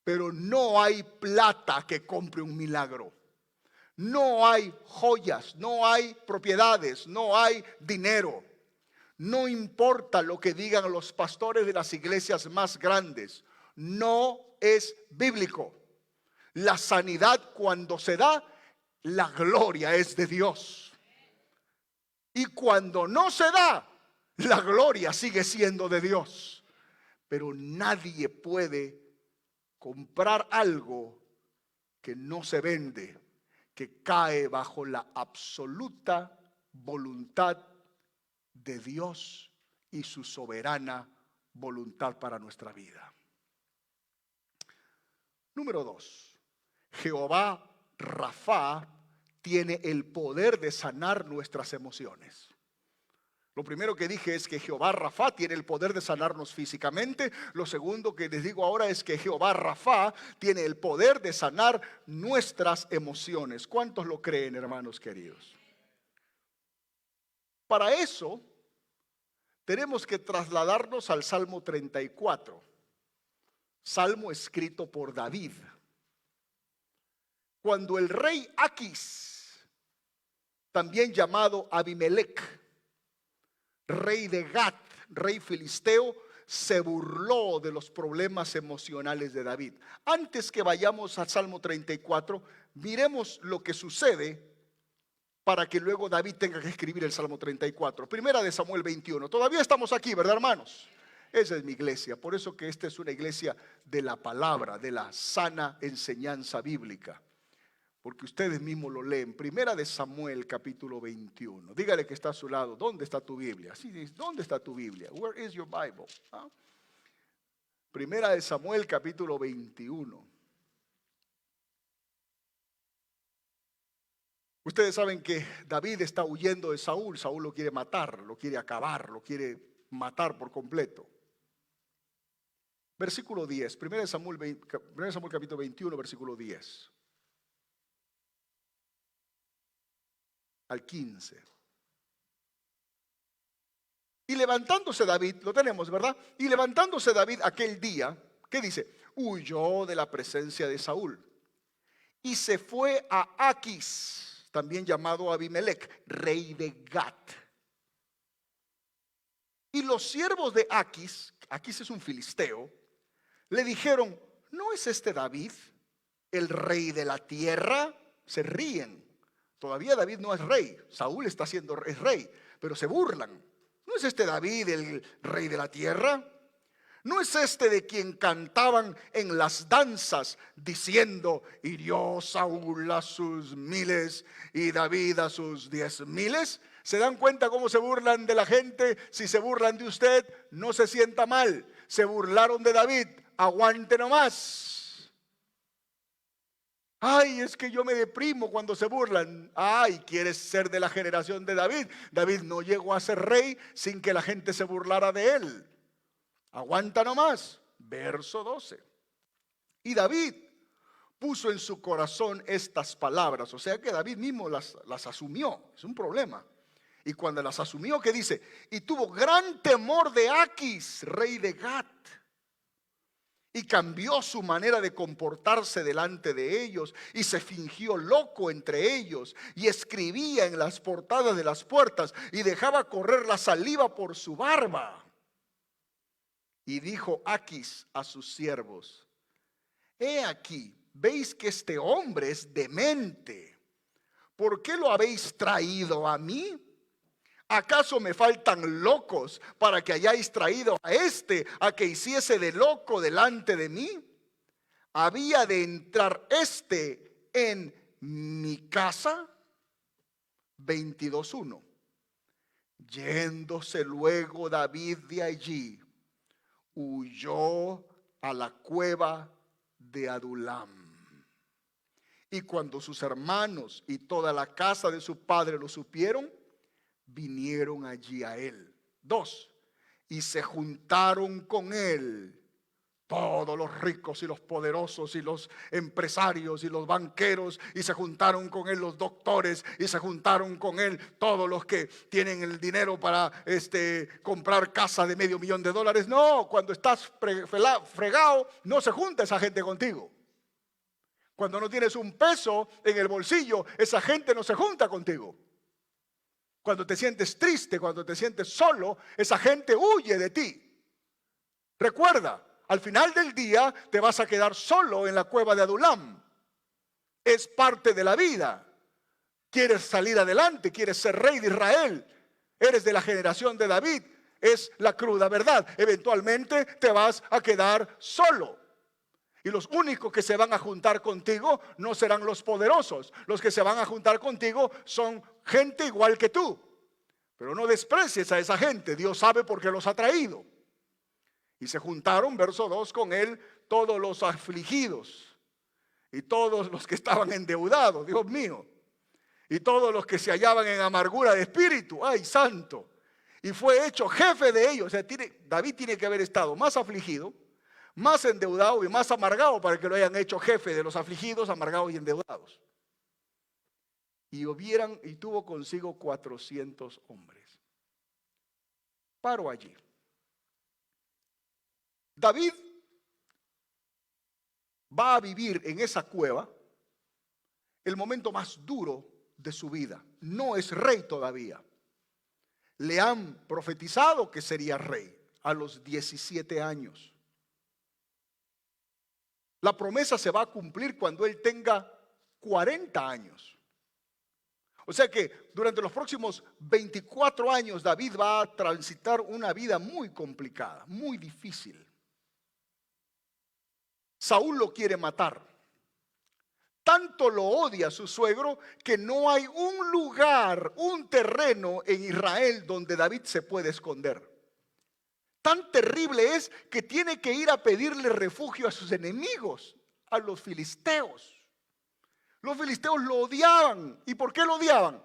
Pero no hay plata que compre un milagro. No hay joyas, no hay propiedades, no hay dinero. No importa lo que digan los pastores de las iglesias más grandes, no es bíblico. La sanidad, cuando se da, la gloria es de Dios. Y cuando no se da, la gloria sigue siendo de Dios. Pero nadie puede comprar algo que no se vende, que cae bajo la absoluta voluntad de Dios y su soberana voluntad para nuestra vida. Número 2. Jehová Rafa tiene el poder de sanar nuestras emociones. Lo primero que dije es que Jehová Rafa tiene el poder de sanarnos físicamente. Lo segundo que les digo ahora es que Jehová Rafa tiene el poder de sanar nuestras emociones. ¿Cuántos lo creen, hermanos queridos? Para eso tenemos que trasladarnos al Salmo 34, salmo escrito por David. Cuando el rey Aquis, también llamado Abimelech, rey de Gat, rey filisteo, se burló de los problemas emocionales de David. Antes que vayamos al Salmo 34, miremos lo que sucede para que luego David tenga que escribir el Salmo 34. Primera de Samuel 21. Todavía estamos aquí, ¿verdad, hermanos? Esa es mi iglesia. Por eso que esta es una iglesia de la palabra, de la sana enseñanza bíblica. Porque ustedes mismos lo leen. Primera de Samuel capítulo 21. Dígale que está a su lado, ¿dónde está tu Biblia? Así dice, ¿dónde está tu Biblia? Where is your Bible? ¿Ah? Primera de Samuel capítulo 21. Ustedes saben que David está huyendo de Saúl. Saúl lo quiere matar, lo quiere acabar, lo quiere matar por completo. Versículo 10. Primera de Samuel capítulo 21, versículo 10 al 15. Y levantándose David, lo tenemos, ¿verdad? Y levantándose David aquel día, ¿qué dice? Huyó de la presencia de Saúl y se fue a Aquis, también llamado Abimelech, rey de Gat. Y los siervos de Aquis, Aquis es un filisteo, le dijeron, ¿no es este David el rey de la tierra? Se ríen. Todavía David no es rey, Saúl es rey, pero se burlan. ¿No es este David el rey de la tierra? ¿No es este de quien cantaban en las danzas diciendo, hirió Saúl a sus miles y David a sus 10,000? ¿Se dan cuenta cómo se burlan de la gente? Si se burlan de usted, no se sienta mal. Se burlaron de David, aguante nomás. Ay, es que yo me deprimo cuando se burlan. Ay, quieres ser de la generación de David. David no llegó a ser rey sin que la gente se burlara de él. Aguanta nomás. Verso 12. Y David puso en su corazón estas palabras. O sea que David mismo las asumió. Es un problema. Y cuando las asumió, ¿qué dice? Y tuvo gran temor de Aquis, rey de Gat. Y cambió su manera de comportarse delante de ellos y se fingió loco entre ellos y escribía en las portadas de las puertas y dejaba correr la saliva por su barba. Y dijo Aquis a sus siervos, he aquí, veis que este hombre es demente. ¿Por qué lo habéis traído a mí? ¿Acaso me faltan locos para que hayáis traído a que hiciese de loco delante de mí? ¿Había de entrar en mi casa? 22:1. Yéndose luego David de allí, huyó a la cueva de Adulam. Y cuando sus hermanos y toda la casa de su padre lo supieron, vinieron allí a él. 2. Y se juntaron con él todos los ricos y los poderosos y los empresarios y los banqueros, y se juntaron con él los doctores, y se juntaron con él todos los que tienen el dinero para comprar casa de $500,000. No, cuando estás fregado, no se junta esa gente contigo. Cuando no tienes un peso en el bolsillo, esa gente no se junta contigo. Cuando te sientes triste, cuando te sientes solo, esa gente huye de ti. Recuerda, al final del día te vas a quedar solo en la cueva de Adulam. Es parte de la vida. Quieres salir adelante, quieres ser rey de Israel, eres de la generación de David, es la cruda verdad. Eventualmente te vas a quedar solo. Y los únicos que se van a juntar contigo no serán los poderosos. Los que se van a juntar contigo son gente igual que tú. Pero no desprecies a esa gente. Dios sabe por qué los ha traído. Y se juntaron, verso 2, con él todos los afligidos y todos los que estaban endeudados, Dios mío, y todos los que se hallaban en amargura de espíritu. ¡Ay, santo! Y fue hecho jefe de ellos. O sea, David tiene que haber estado más afligido, más endeudado y más amargado para que lo hayan hecho jefe de los afligidos, amargados y endeudados. Y tuvo consigo 400 hombres. Paro allí. David va a vivir en esa cueva el momento más duro de su vida. No es rey todavía. Le han profetizado que sería rey a los 17 años. La promesa se va a cumplir cuando él tenga 40 años. O sea que durante los próximos 24 años David va a transitar una vida muy complicada, muy difícil. Saúl lo quiere matar. Tanto lo odia su suegro que no hay un lugar, un terreno en Israel donde David se puede esconder. Tan terrible es que tiene que ir a pedirle refugio a sus enemigos, a los filisteos. Los filisteos lo odiaban. ¿Y por qué lo odiaban?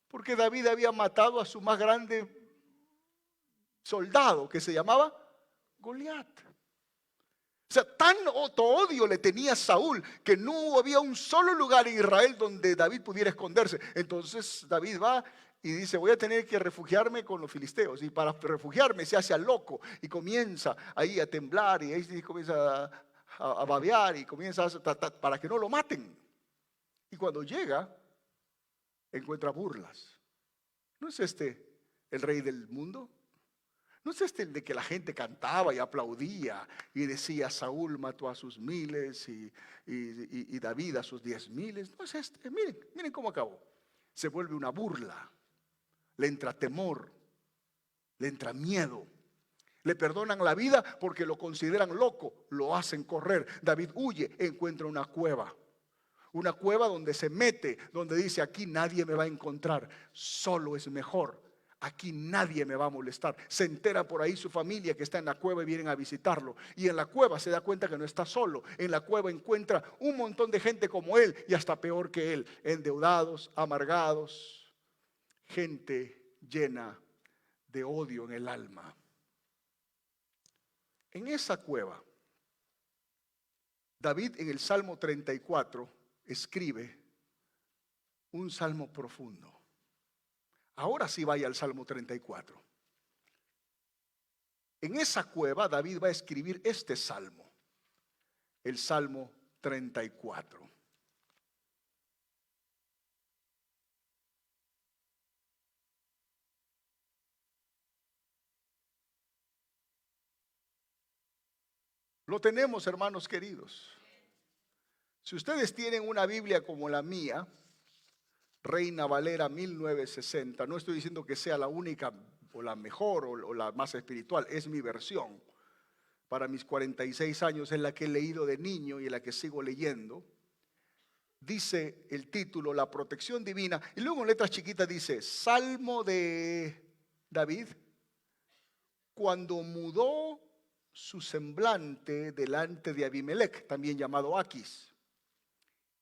Porque David había matado a su más grande soldado, que se llamaba Goliat. O sea, tanto odio le tenía Saúl que no había un solo lugar en Israel donde David pudiera esconderse. Entonces David va y dice: voy a tener que refugiarme con los filisteos. Y para refugiarme se hace al loco y comienza ahí a temblar y ahí comienza a babear y comienza para que no lo maten. Y cuando llega, encuentra burlas. ¿No es este el rey del mundo? ¿No es este el de que la gente cantaba y aplaudía y decía: Saúl mató a sus miles y David a sus 10,000? No es este. Miren cómo acabó. Se vuelve una burla. Le entra temor. Le entra miedo. Le perdonan la vida porque lo consideran loco. Lo hacen correr. David huye, encuentra una cueva. Una cueva donde se mete, donde dice: aquí nadie me va a encontrar. Solo es mejor. Aquí nadie me va a molestar. Se entera por ahí su familia que está en la cueva y vienen a visitarlo. Y en la cueva se da cuenta que no está solo. En la cueva encuentra un montón de gente como él y hasta peor que él. Endeudados, amargados, gente llena de odio en el alma. En esa cueva, David en el Salmo 34 escribe un salmo profundo. Ahora sí vaya al Salmo 34. En esa cueva David va a escribir este salmo, el Salmo 34. Lo tenemos, hermanos queridos. Si ustedes tienen una Biblia como la mía, Reina Valera 1960, no estoy diciendo que sea la única o la mejor o la más espiritual, es mi versión. Para mis 46 años es la que he leído de niño y en la que sigo leyendo. Dice el título: La protección divina, y luego en letras chiquitas dice: Salmo de David cuando mudó su semblante delante de Abimelech, también llamado Aquis,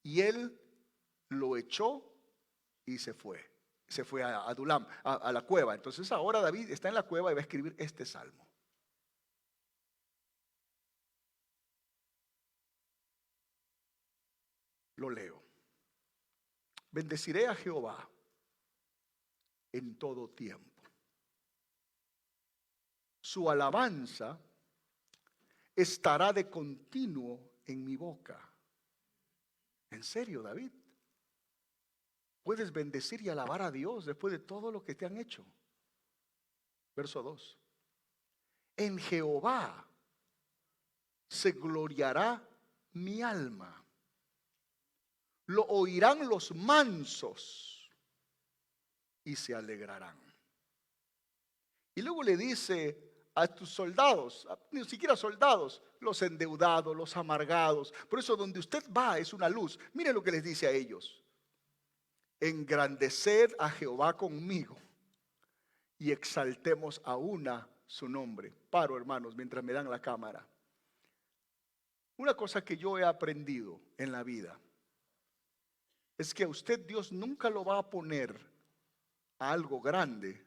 y él lo echó y se fue a Adulam, a la cueva. Entonces ahora David está en la cueva y va a escribir este salmo. Lo leo. Bendeciré a Jehová en todo tiempo. Su alabanza estará de continuo en mi boca. ¿En serio, David? ¿Puedes bendecir y alabar a Dios después de todo lo que te han hecho? Verso 2. En Jehová se gloriará mi alma. Lo oirán los mansos y se alegrarán. Y luego le dice a tus soldados, ni siquiera soldados, los endeudados, los amargados. Por eso donde usted va es una luz. Mire lo que les dice a ellos. Engrandeced a Jehová conmigo y exaltemos a una su nombre. Paro, hermanos, mientras me dan la cámara. Una cosa que yo he aprendido en la vida es que a usted Dios nunca lo va a poner a algo grande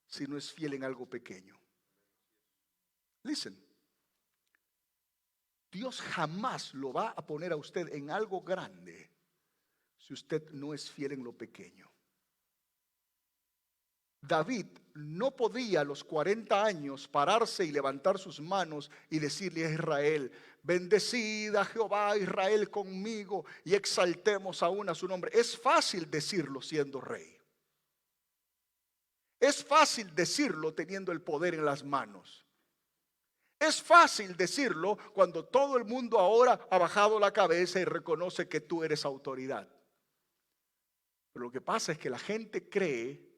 si no es fiel en algo pequeño. Listen. Dios jamás lo va a poner a usted en algo grande si usted no es fiel en lo pequeño. David no podía a los 40 años pararse y levantar sus manos y decirle a Israel: bendecid a Jehová Israel conmigo y exaltemos aún a su nombre. Es fácil decirlo siendo rey. Es fácil decirlo teniendo el poder en las manos. Es fácil decirlo cuando todo el mundo ahora ha bajado la cabeza y reconoce que tú eres autoridad. Pero lo que pasa es que la gente cree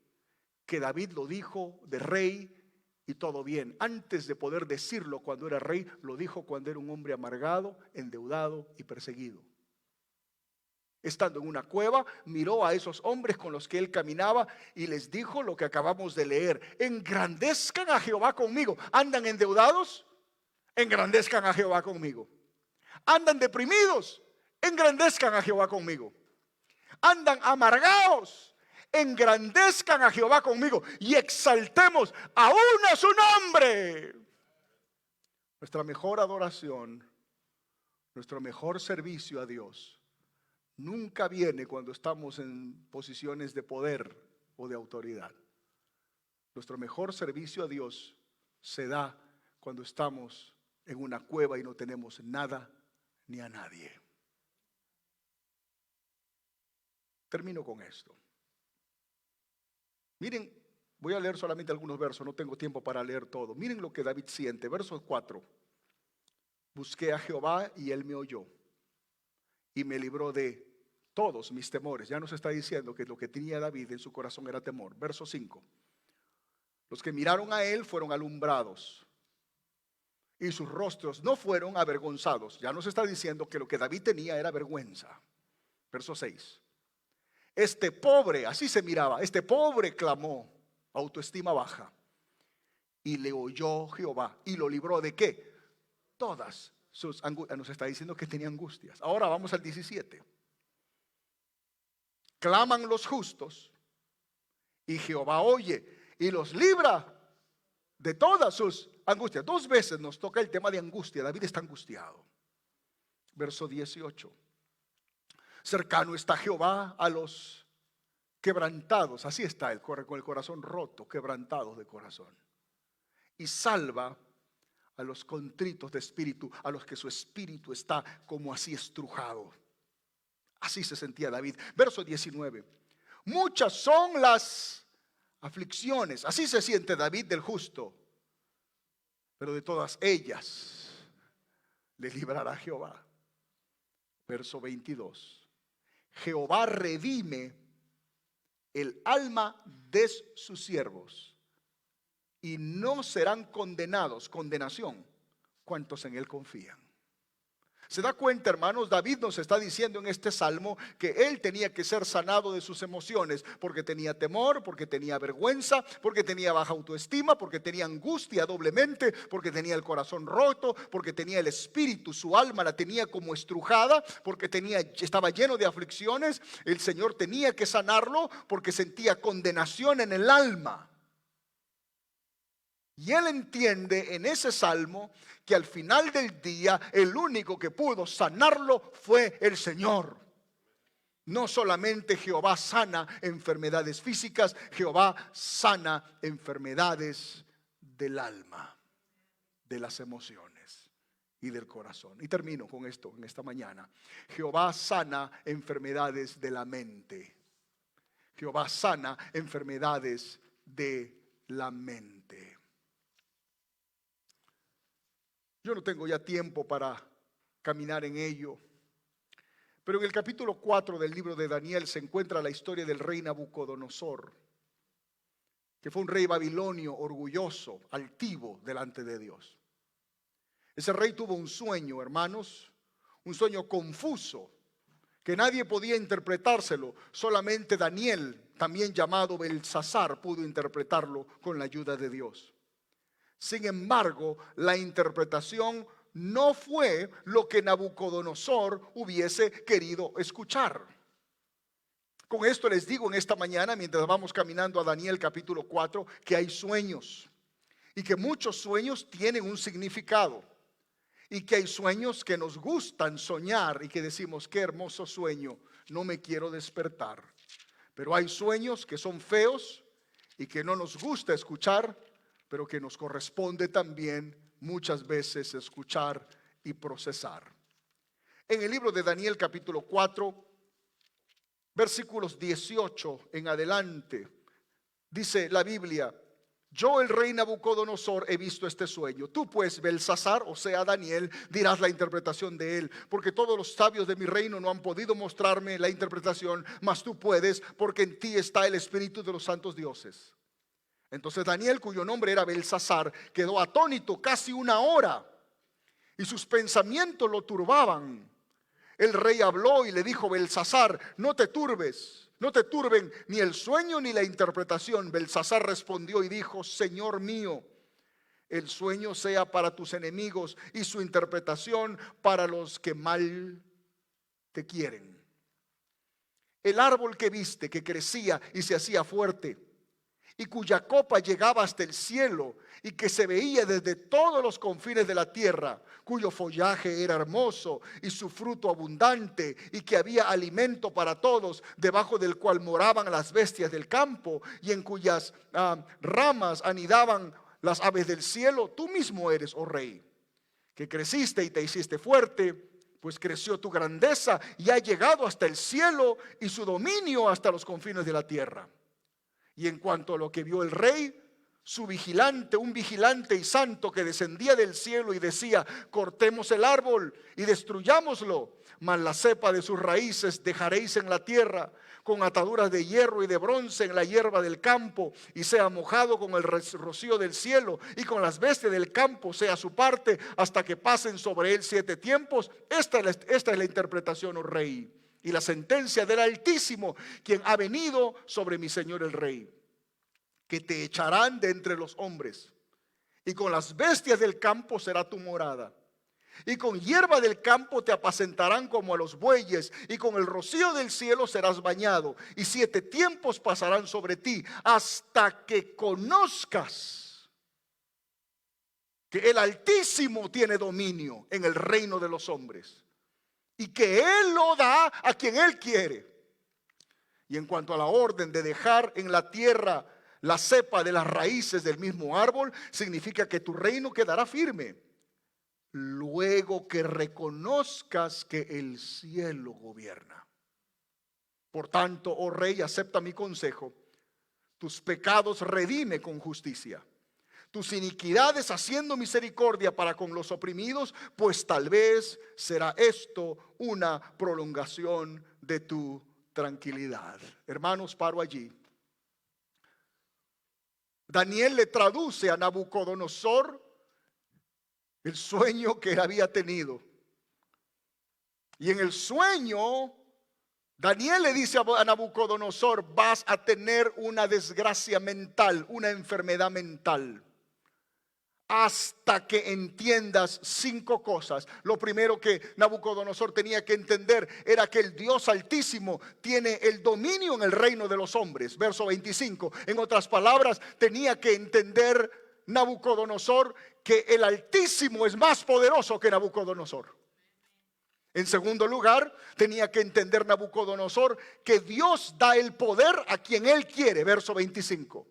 que David lo dijo de rey y todo bien. Antes de poder decirlo cuando era rey, lo dijo cuando era un hombre amargado, endeudado y perseguido. Estando en una cueva, miró a esos hombres con los que él caminaba y les dijo lo que acabamos de leer: engrandezcan a Jehová conmigo. ¿Andan endeudados? Engrandezcan a Jehová conmigo. ¿Andan deprimidos? Engrandezcan a Jehová conmigo. ¿Andan amargados? Engrandezcan a Jehová conmigo y exaltemos aún a su nombre. Nuestra mejor adoración, nuestro mejor servicio a Dios nunca viene cuando estamos en posiciones de poder o de autoridad. Nuestro mejor servicio a Dios se da cuando estamos en una cueva y no tenemos nada ni a nadie. Termino con esto. Miren, voy a leer solamente algunos versos, no tengo tiempo para leer todo. Miren lo que David siente, verso 4. Busqué a Jehová y él me oyó y me libró de todos mis temores. Ya nos está diciendo que lo que tenía David en su corazón era temor. Verso 5. Los que miraron a él fueron alumbrados y sus rostros no fueron avergonzados. Ya nos está diciendo que lo que David tenía era vergüenza. Verso 6. Este pobre, así se miraba, este pobre clamó, autoestima baja, y le oyó Jehová y lo libró ¿de qué? Todas sus angustias. Nos está diciendo que tenía angustias. Ahora vamos al 17. Claman los justos y Jehová oye y los libra de todas sus angustias. 2 veces nos toca el tema de angustia. David está angustiado. Verso 18. Cercano está Jehová a los quebrantados. Así está él, corre con el corazón roto, quebrantados de corazón. Y salva a los contritos de espíritu, a los que su espíritu está como así estrujado. Así se sentía David. Verso 19. Muchas son las aflicciones. Así se siente David del justo. Pero de todas ellas le librará Jehová. Verso 22. Jehová redime el alma de sus siervos y no serán condenados, condenación, cuantos en él confían. ¿Se da cuenta, hermanos? David nos está diciendo en este salmo que él tenía que ser sanado de sus emociones porque tenía temor, porque tenía vergüenza, porque tenía baja autoestima, porque tenía angustia doblemente, porque tenía el corazón roto, porque tenía el espíritu, su alma la tenía como estrujada, porque estaba lleno de aflicciones. El Señor tenía que sanarlo porque sentía condenación en el alma. Y él entiende en ese salmo que al final del día el único que pudo sanarlo fue el Señor. No solamente Jehová sana enfermedades físicas, Jehová sana enfermedades del alma, de las emociones y del corazón. Y termino con esto en esta mañana. Jehová sana enfermedades de la mente. Jehová sana enfermedades de la mente. Yo no tengo ya tiempo para caminar en ello. Pero en el capítulo 4 del libro de Daniel se encuentra la historia del rey Nabucodonosor, que fue un rey babilonio orgulloso, altivo delante de Dios. Ese rey tuvo un sueño, hermanos, un sueño confuso, que nadie podía interpretárselo. Solamente Daniel, también llamado Belsasar, pudo interpretarlo con la ayuda de Dios. Sin embargo, la interpretación no fue lo que Nabucodonosor hubiese querido escuchar. Con esto les digo en esta mañana, mientras vamos caminando a Daniel capítulo 4, que hay sueños y que muchos sueños tienen un significado, y que hay sueños que nos gustan soñar y que decimos: qué hermoso sueño, no me quiero despertar. Pero hay sueños que son feos y que no nos gusta escuchar, pero que nos corresponde también muchas veces escuchar y procesar. En el libro de Daniel capítulo 4, versículos 18 en adelante, dice la Biblia: yo, el rey Nabucodonosor, he visto este sueño. Tú pues, Belsasar, o sea Daniel, dirás la interpretación de él, porque todos los sabios de mi reino no han podido mostrarme la interpretación, mas tú puedes, porque en ti está el espíritu de los santos dioses. Entonces Daniel, cuyo nombre era Belsasar, quedó atónito casi una hora, y sus pensamientos lo turbaban. El rey habló y le dijo: Belsasar, no te turbes, no te turben ni el sueño ni la interpretación. Belsasar respondió y dijo: Señor mío, el sueño sea para tus enemigos y su interpretación para los que mal te quieren. El árbol que viste, que crecía y se hacía fuerte, y cuya copa llegaba hasta el cielo, y que se veía desde todos los confines de la tierra, cuyo follaje era hermoso y su fruto abundante, y que había alimento para todos, debajo del cual moraban las bestias del campo, y en cuyas ramas anidaban las aves del cielo. Tú mismo eres, oh rey, que creciste y te hiciste fuerte, pues creció tu grandeza y ha llegado hasta el cielo, y su dominio hasta los confines de la tierra. Y en cuanto a lo que vio el rey, su vigilante, un vigilante y santo que descendía del cielo y decía: cortemos el árbol y destruyámoslo, mas la cepa de sus raíces dejaréis en la tierra, con ataduras de hierro y de bronce en la hierba del campo, y sea mojado con el rocío del cielo, y con las bestias del campo sea su parte, hasta que pasen sobre él 7 tiempos. Esta es la interpretación, oh rey, y la sentencia del Altísimo, quien ha venido sobre mi señor el rey, que te echarán de entre los hombres, y con las bestias del campo será tu morada, y con hierba del campo te apacentarán como a los bueyes, y con el rocío del cielo serás bañado, y 7 tiempos pasarán sobre ti, hasta que conozcas que el Altísimo tiene dominio en el reino de los hombres, y que Él lo da a quien Él quiere. Y en cuanto a la orden de dejar en la tierra la cepa de las raíces del mismo árbol, significa que tu reino quedará firme, luego que reconozcas que el cielo gobierna. Por tanto, oh rey, acepta mi consejo. Tus pecados redime con justicia, tus iniquidades haciendo misericordia para con los oprimidos, pues tal vez será esto una prolongación de tu tranquilidad. Hermanos, paro allí. Daniel le traduce a Nabucodonosor el sueño que había tenido. Y en el sueño, Daniel le dice a Nabucodonosor: vas a tener una desgracia mental, una enfermedad mental, hasta que entiendas 5 cosas. Lo primero que Nabucodonosor tenía que entender era que el Dios Altísimo tiene el dominio en el reino de los hombres. Verso 25. En otras palabras, tenía que entender Nabucodonosor que el Altísimo es más poderoso que Nabucodonosor. En segundo lugar, tenía que entender Nabucodonosor que Dios da el poder a quien Él quiere, verso 25.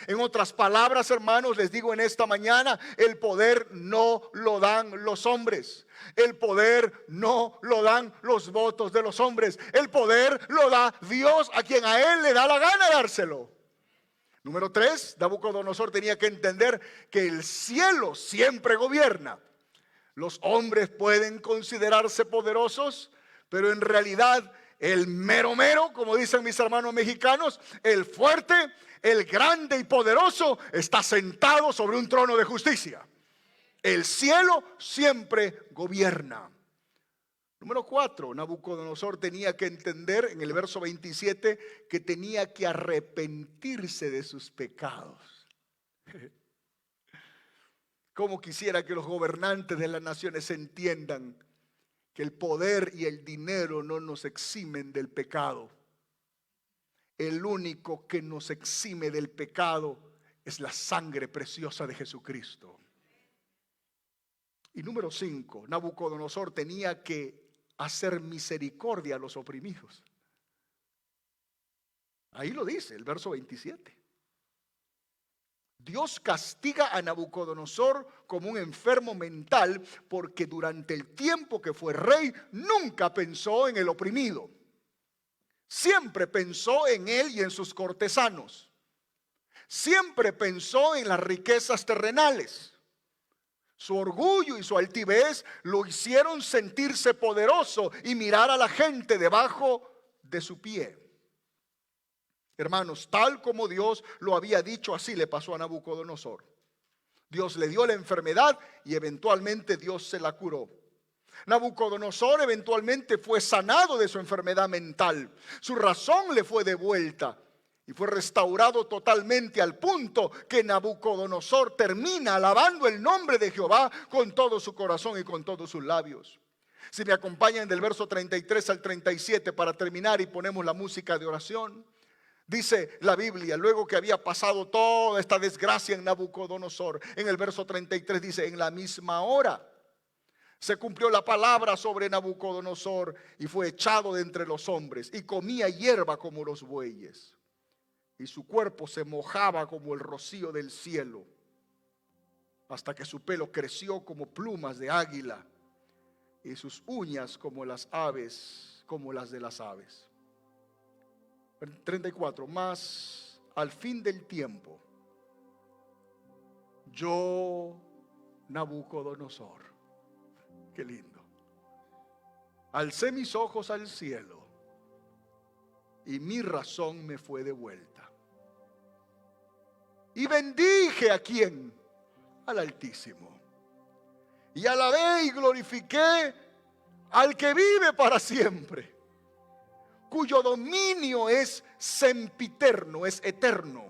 En otras palabras, hermanos, les digo en esta mañana, el poder no lo dan los hombres. El poder no lo dan los votos de los hombres. El poder lo da Dios a quien a Él le da la gana dárselo. Número 3, Nabucodonosor tenía que entender que el cielo siempre gobierna. Los hombres pueden considerarse poderosos, pero en realidad el mero mero, como dicen mis hermanos mexicanos, el fuerte, el grande y poderoso está sentado sobre un trono de justicia. El cielo siempre gobierna. Número 4, Nabucodonosor tenía que entender en el verso 27 que tenía que arrepentirse de sus pecados. Como quisiera que los gobernantes de las naciones entiendan que el poder y el dinero no nos eximen del pecado. El único que nos exime del pecado es la sangre preciosa de Jesucristo. Y número 5, Nabucodonosor tenía que hacer misericordia a los oprimidos. Ahí lo dice el verso 27. Dios castiga a Nabucodonosor como un enfermo mental porque durante el tiempo que fue rey nunca pensó en el oprimido. Siempre pensó en él y en sus cortesanos. Siempre pensó en las riquezas terrenales. Su orgullo y su altivez lo hicieron sentirse poderoso y mirar a la gente debajo de su pie. Hermanos, tal como Dios lo había dicho, así le pasó a Nabucodonosor. Dios le dio la enfermedad y eventualmente Dios se la curó. Nabucodonosor eventualmente fue sanado de su enfermedad mental. Su razón le fue devuelta y fue restaurado totalmente al punto que Nabucodonosor termina alabando el nombre de Jehová con todo su corazón y con todos sus labios. Si me acompañan del verso 33 al 37 para terminar y ponemos la música de oración. Dice la Biblia, luego que había pasado toda esta desgracia en Nabucodonosor, en el verso 33 dice, en la misma hora se cumplió la palabra sobre Nabucodonosor y fue echado de entre los hombres y comía hierba como los bueyes. Y su cuerpo se mojaba como el rocío del cielo, hasta que su pelo creció como plumas de águila y sus uñas como las aves, como las de las aves. 34, mas al fin del tiempo, yo, Nabucodonosor, qué lindo, alcé mis ojos al cielo y mi razón me fue devuelta. Y bendije ¿a quién? Al Altísimo. Y alabé y glorifiqué al que vive para siempre, cuyo dominio es sempiterno, es eterno,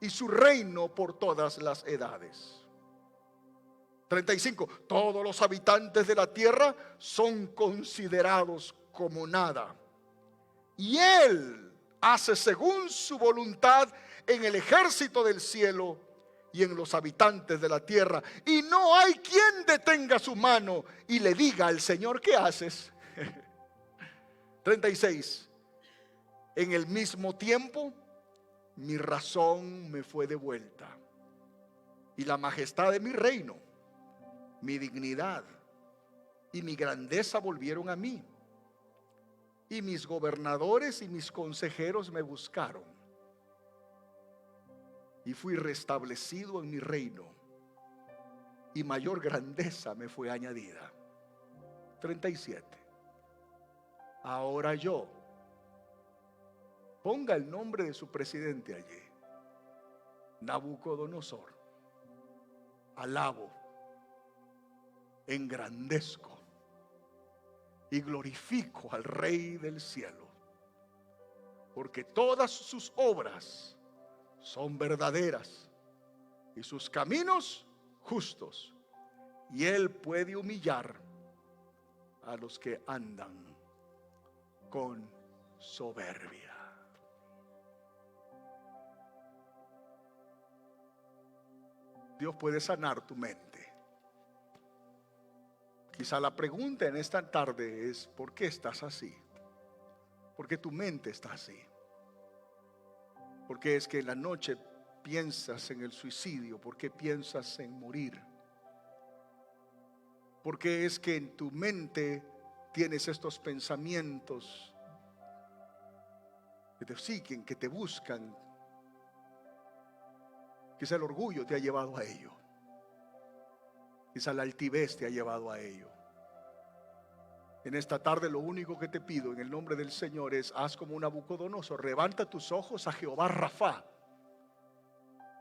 y su reino por todas las edades. 35. Todos los habitantes de la tierra son considerados como nada, y Él hace según su voluntad en el ejército del cielo y en los habitantes de la tierra, y no hay quien detenga su mano y le diga al Señor, ¿qué haces? 36. En el mismo tiempo, mi razón me fue devuelta, y la majestad de mi reino, mi dignidad y mi grandeza volvieron a mí, y mis gobernadores y mis consejeros me buscaron, y fui restablecido en mi reino, y mayor grandeza me fue añadida. 37. Ahora yo, ponga el nombre de su presidente allí, Nabucodonosor, alabo, engrandezco y glorifico al Rey del cielo, porque todas sus obras son verdaderas y sus caminos justos, y Él puede humillar a los que andan con soberbia. Dios puede sanar tu mente. Quizá la pregunta en esta tarde es: ¿por qué estás así? ¿Por qué tu mente está así? ¿Por qué es que en la noche piensas en el suicidio? ¿Por qué piensas en morir? ¿Por qué es que en tu mente tienes estos pensamientos que te siguen, que te buscan? Quizá el orgullo te ha llevado a ello. Quizá la altivez te ha llevado a ello. En esta tarde lo único que te pido en el nombre del Señor es: haz como un Nabucodonosor, levanta tus ojos a Jehová Rafa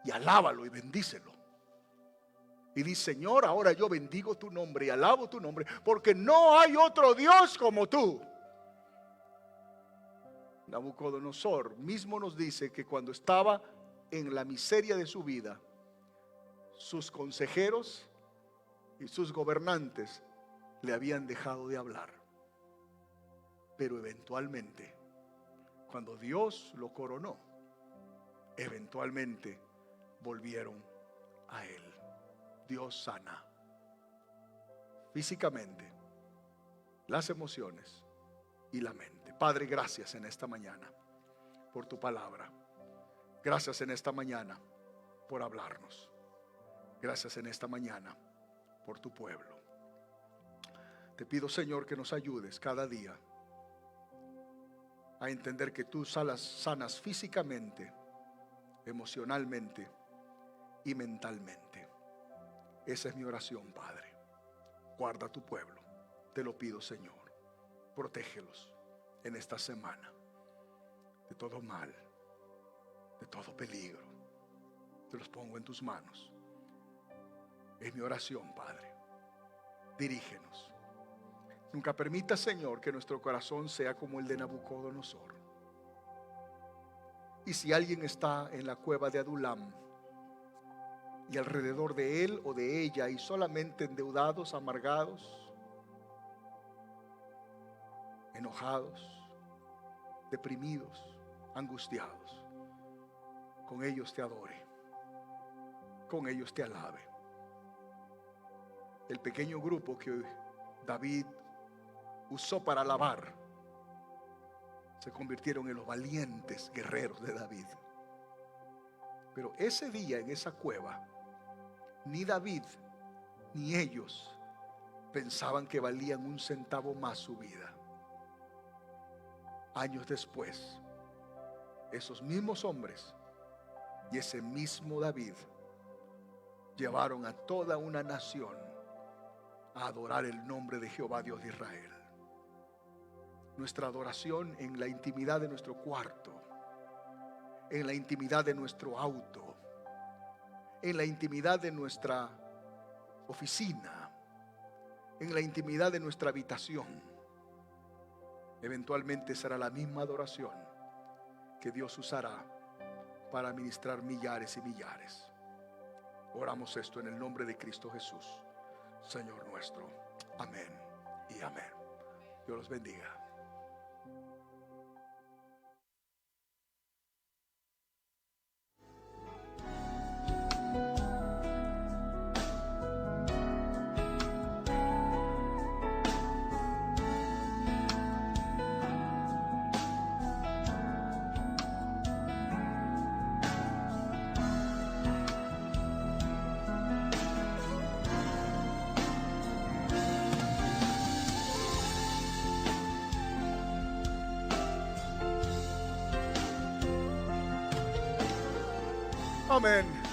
y alábalo y bendícelo. Y di: Señor, ahora yo bendigo tu nombre y alabo tu nombre, porque no hay otro Dios como tú. Nabucodonosor mismo nos dice que cuando estaba en la miseria de su vida, sus consejeros y sus gobernantes le habían dejado de hablar. Pero eventualmente, cuando Dios lo coronó, eventualmente volvieron a Él. Dios sana físicamente, las emociones y la mente. Padre, gracias en esta mañana por tu palabra. Gracias en esta mañana por hablarnos. Gracias en esta mañana por tu pueblo. Te pido, Señor, que nos ayudes cada día a entender que tú sanas físicamente, emocionalmente y mentalmente. Esa es mi oración, Padre. Guarda a tu pueblo. Te lo pido, Señor. Protégelos en esta semana de todo mal, de todo peligro. Te los pongo en tus manos. Es mi oración, Padre. Dirígenos. Nunca permita, Señor, que nuestro corazón sea como el de Nabucodonosor. Y si alguien está en la cueva de Adulam y alrededor de él o de ella y solamente endeudados, amargados, enojados, deprimidos, angustiados, con ellos te adore, con ellos te alabe. El pequeño grupo que David usó para alabar se convirtieron en los valientes guerreros de David. Pero ese día en esa cueva, ni David ni ellos pensaban que valían un centavo más su vida. Años después, esos mismos hombres y ese mismo David llevaron a toda una nación a adorar el nombre de Jehová Dios de Israel. Nuestra adoración en la intimidad de nuestro cuarto, en la intimidad de nuestro auto, en la intimidad de nuestra oficina, en la intimidad de nuestra habitación, eventualmente será la misma adoración que Dios usará para ministrar millares y millares. Oramos esto en el nombre de Cristo Jesús, Señor nuestro. Amén y amén. Dios los bendiga. Amén.